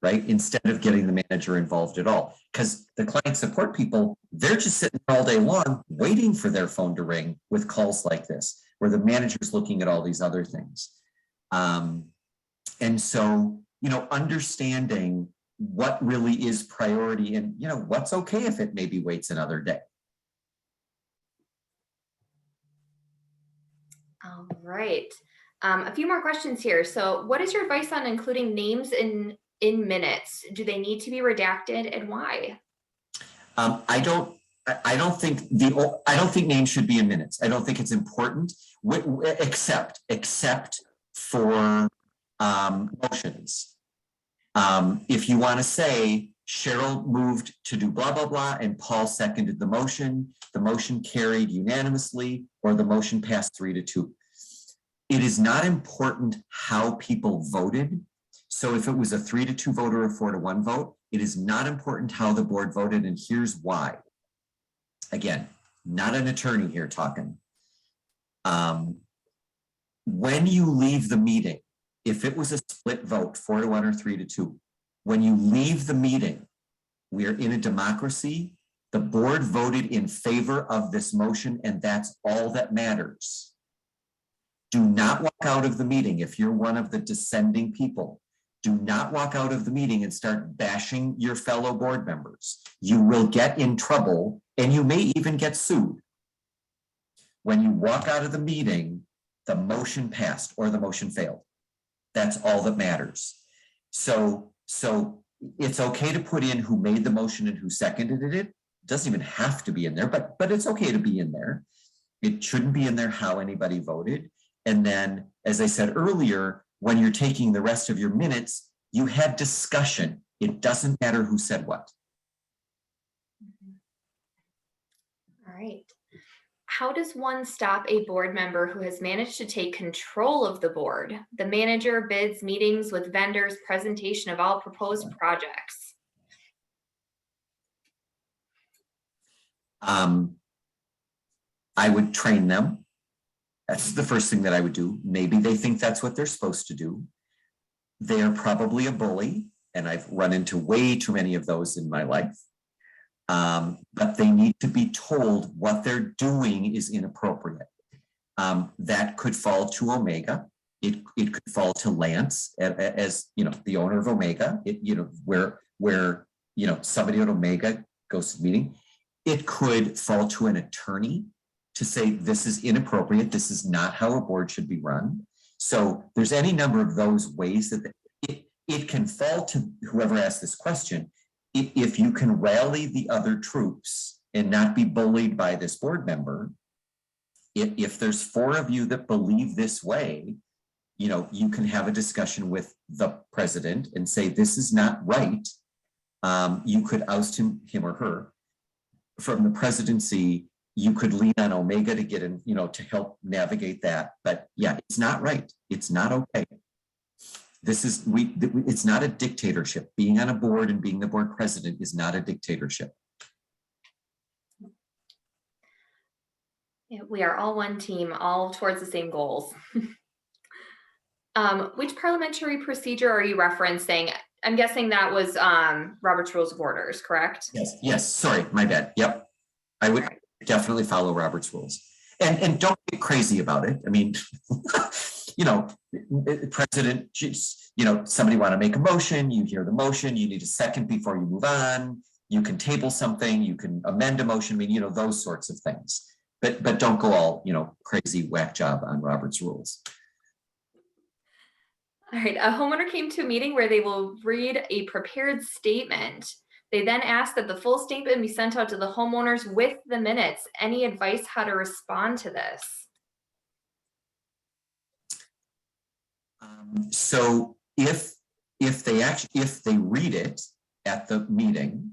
right? Instead of getting the manager involved at all. Because the client support people, they're just sitting all day long waiting for their phone to ring with calls like this, where the manager's looking at all these other things. And so, understanding what really is priority and, what's okay if it maybe waits another day. All right. A few more questions here. So what is your advice on including names in minutes? Do they need to be redacted, and why? I don't think names should be in minutes. I don't think it's important, except for motions. If you want to say Cheryl moved to do blah, blah, blah, and Paul seconded the motion carried unanimously, or the motion passed 3-2. It is not important how people voted. So if it was a 3-2 vote or a 4-1 vote, it is not important how the board voted, and here's why. Again, not an attorney here talking. When you leave the meeting, if it was a split vote, 4-1 or 3-2, when you leave the meeting, we are in a democracy. The board voted in favor of this motion, and that's all that matters. Do not walk out of the meeting if you're one of the dissenting people. Do not walk out of the meeting and start bashing your fellow board members. You will get in trouble, and you may even get sued. When you walk out of the meeting, the motion passed or the motion failed. That's all that matters. So it's okay to put in who made the motion and who seconded it. It doesn't even have to be in there, but it's okay to be in there. It shouldn't be in there how anybody voted. And then, as I said earlier, when you're taking the rest of your minutes, you had discussion. It doesn't matter who said what. All right. How does one stop a board member who has managed to take control of the board? The manager, bids, meetings with vendors, presentation of all proposed projects. I would train them. That's the first thing that I would do. Maybe they think that's what they're supposed to do. They are probably a bully, and I've run into way too many of those in my life. But they need to be told what they're doing is inappropriate. That could fall to Omega. It could fall to Lance as the owner of Omega. Where somebody at Omega goes to the meeting. It could fall to an attorney to say this is inappropriate. This is not how a board should be run. So there's any number of those ways that it can fall to whoever asked this question. If you can rally the other troops and not be bullied by this board member, if there's 4 of you that believe this way, you can have a discussion with the president and say, this is not right. You could oust him or her from the presidency. You could lean on Omega to get in, to help navigate that. But yeah, it's not right. It's not okay. It's not a dictatorship. Being on a board and being the board president is not a dictatorship. Yeah, we are all one team, all towards the same goals. Which parliamentary procedure are you referencing? I'm guessing that was Robert's Rules of Orders, correct? Yes. Sorry, my bad. Yep. I would definitely follow Robert's rules. And don't get crazy about it. I mean, president, somebody want to make a motion, you hear the motion, you need a second before you move on, you can table something, you can amend a motion, those sorts of things. But don't go all, crazy whack job on Robert's rules. All right, a homeowner came to a meeting where they will read a prepared statement. They then ask that the full statement be sent out to the homeowners with the minutes. Any advice how to respond to this? So if they read it at the meeting,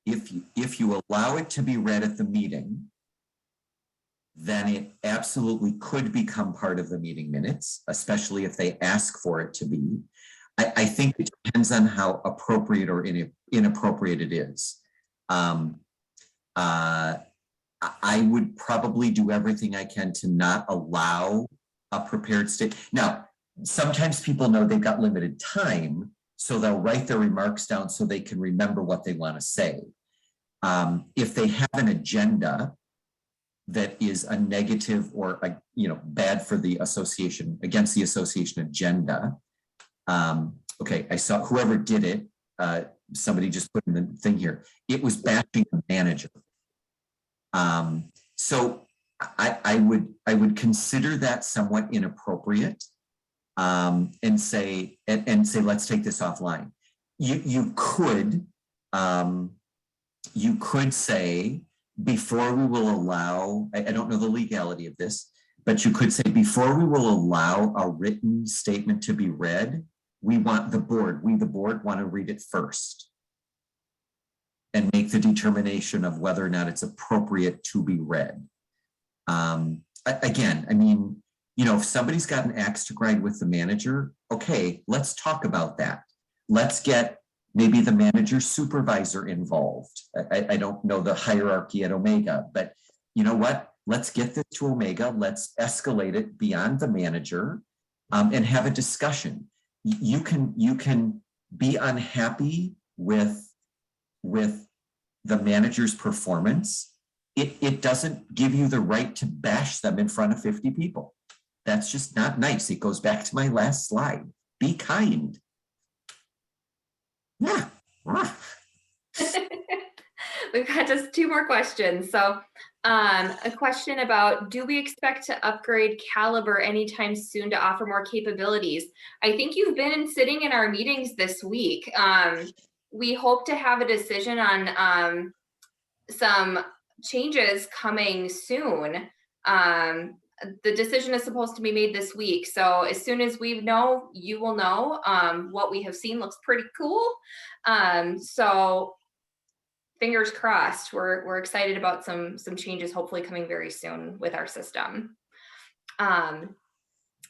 if you allow it to be read at the meeting, then it absolutely could become part of the meeting minutes, especially if they ask for it to be. I think it depends on how appropriate or inappropriate it is. I would probably do everything I can to not allow a prepared state. Now, sometimes people know they've got limited time, so they'll write their remarks down so they can remember what they want to say. If they have an agenda that is a negative or bad for the association, against the association agenda. Okay, I saw whoever did it, somebody just put in the thing here. It was bashing the manager. So I would consider that somewhat inappropriate, and say let's take this offline. You could say, before we will allow, I don't know the legality of this, but you could say, before we will allow a written statement to be read, we the board want to read it first and make the determination of whether or not it's appropriate to be read. Again, I mean, if somebody's got an axe to grind with the manager, okay, let's talk about that. Let's get maybe the manager supervisor involved. I don't know the hierarchy at Omega, but you know what? Let's get this to Omega. Let's escalate it beyond the manager, and have a discussion. You can be unhappy with the manager's performance. It doesn't give you the right to bash them in front of 50 people. That's just not nice. It goes back to my last slide. Be kind. Yeah. We've got just 2 more questions. So a question about, do we expect to upgrade Caliber anytime soon to offer more capabilities? I think you've been sitting in our meetings this week. We hope to have a decision on some changes coming soon. The decision is supposed to be made this week. So as soon as we know, you will know. What we have seen looks pretty cool. So fingers crossed. We're excited about some changes hopefully coming very soon with our system. And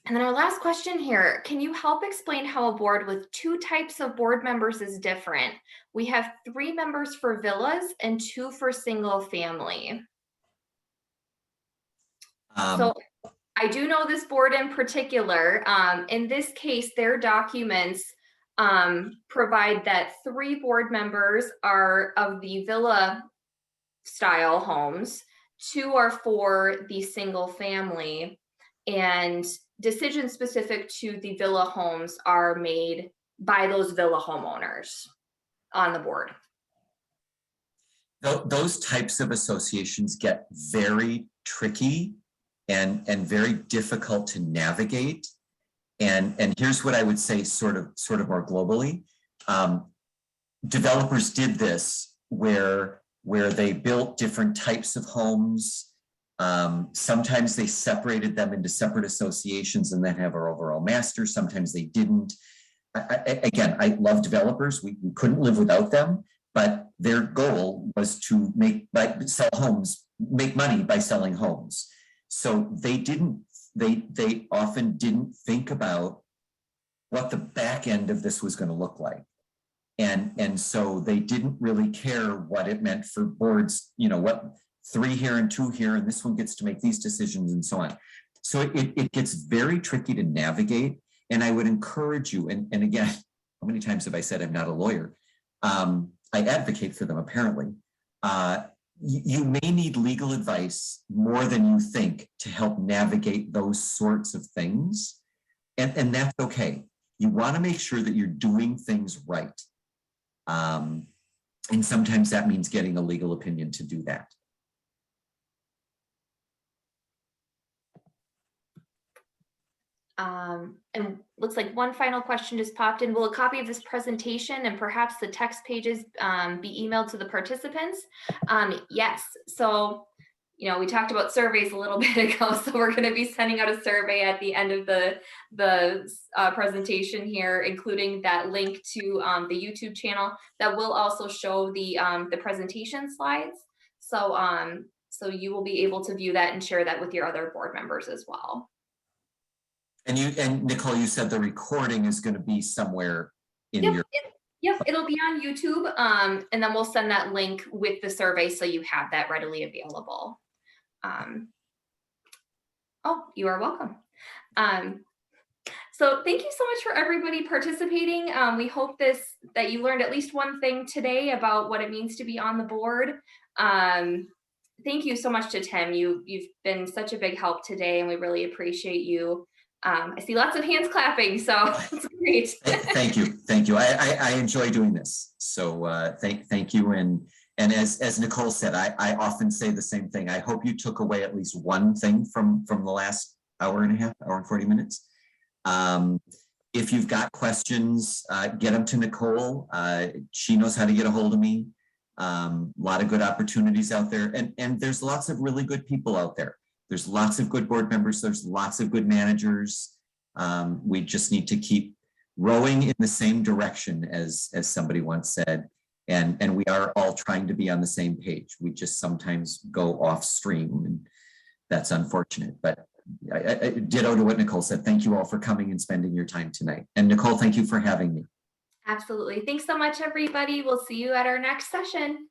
then our last question here, can you help explain how a board with 2 types of board members is different? We have 3 members for villas and 2 for single family. So I do know this board in particular. In this case, their documents provide that 3 board members are of the villa style homes, 2 are for the single family, and decisions specific to the villa homes are made by those villa homeowners on the board. Those types of associations get very tricky and very difficult to navigate. And here's what I would say sort of more globally. Developers did this where they built different types of homes. Sometimes they separated them into separate associations and then have our overall master. Sometimes they didn't. Again, I love developers. We couldn't live without them, but their goal was to sell homes, make money by selling homes. So they often didn't think about what the back end of this was going to look like. And so they didn't really care what it meant for boards, what 3 here and 2 here, and this one gets to make these decisions and so on. So it gets very tricky to navigate. And I would encourage you, and again, how many times have I said I'm not a lawyer? I advocate for them, apparently. You may need legal advice more than you think to help navigate those sorts of things. And that's okay. You want to make sure that you're doing things right. And sometimes that means getting a legal opinion to do that. And looks like one final question just popped in. Will a copy of this presentation and perhaps the text pages be emailed to the participants? Yes. So, we talked about surveys a little bit ago, so we're going to be sending out a survey at the end of the presentation here, including that link to the YouTube channel that will also show the presentation slides. So, so you will be able to view that and share that with your other board members as well. And Nicole, you said the recording is going to be somewhere in your. Yep, it'll be on YouTube, and then we'll send that link with the survey so you have that readily available. Oh, you are welcome. So thank you so much for everybody participating. We hope that you learned at least one thing today about what it means to be on the board. Thank you so much to Tim. You've been such a big help today, and we really appreciate you. I see lots of hands clapping, so it's great. Thank you. I enjoy doing this. So thank you. And as Nicole said, I often say the same thing. I hope you took away at least one thing from the last hour and 40 minutes. If you've got questions, get them to Nicole. She knows how to get a hold of me. A lot of good opportunities out there, and there's lots of really good people out there. There's lots of good board members. There's lots of good managers. We just need to keep rowing in the same direction, as somebody once said. And we are all trying to be on the same page. We just sometimes go off stream, and that's unfortunate. But I ditto to what Nicole said. Thank you all for coming and spending your time tonight. And Nicole, thank you for having me. Absolutely. Thanks so much, everybody. We'll see you at our next session.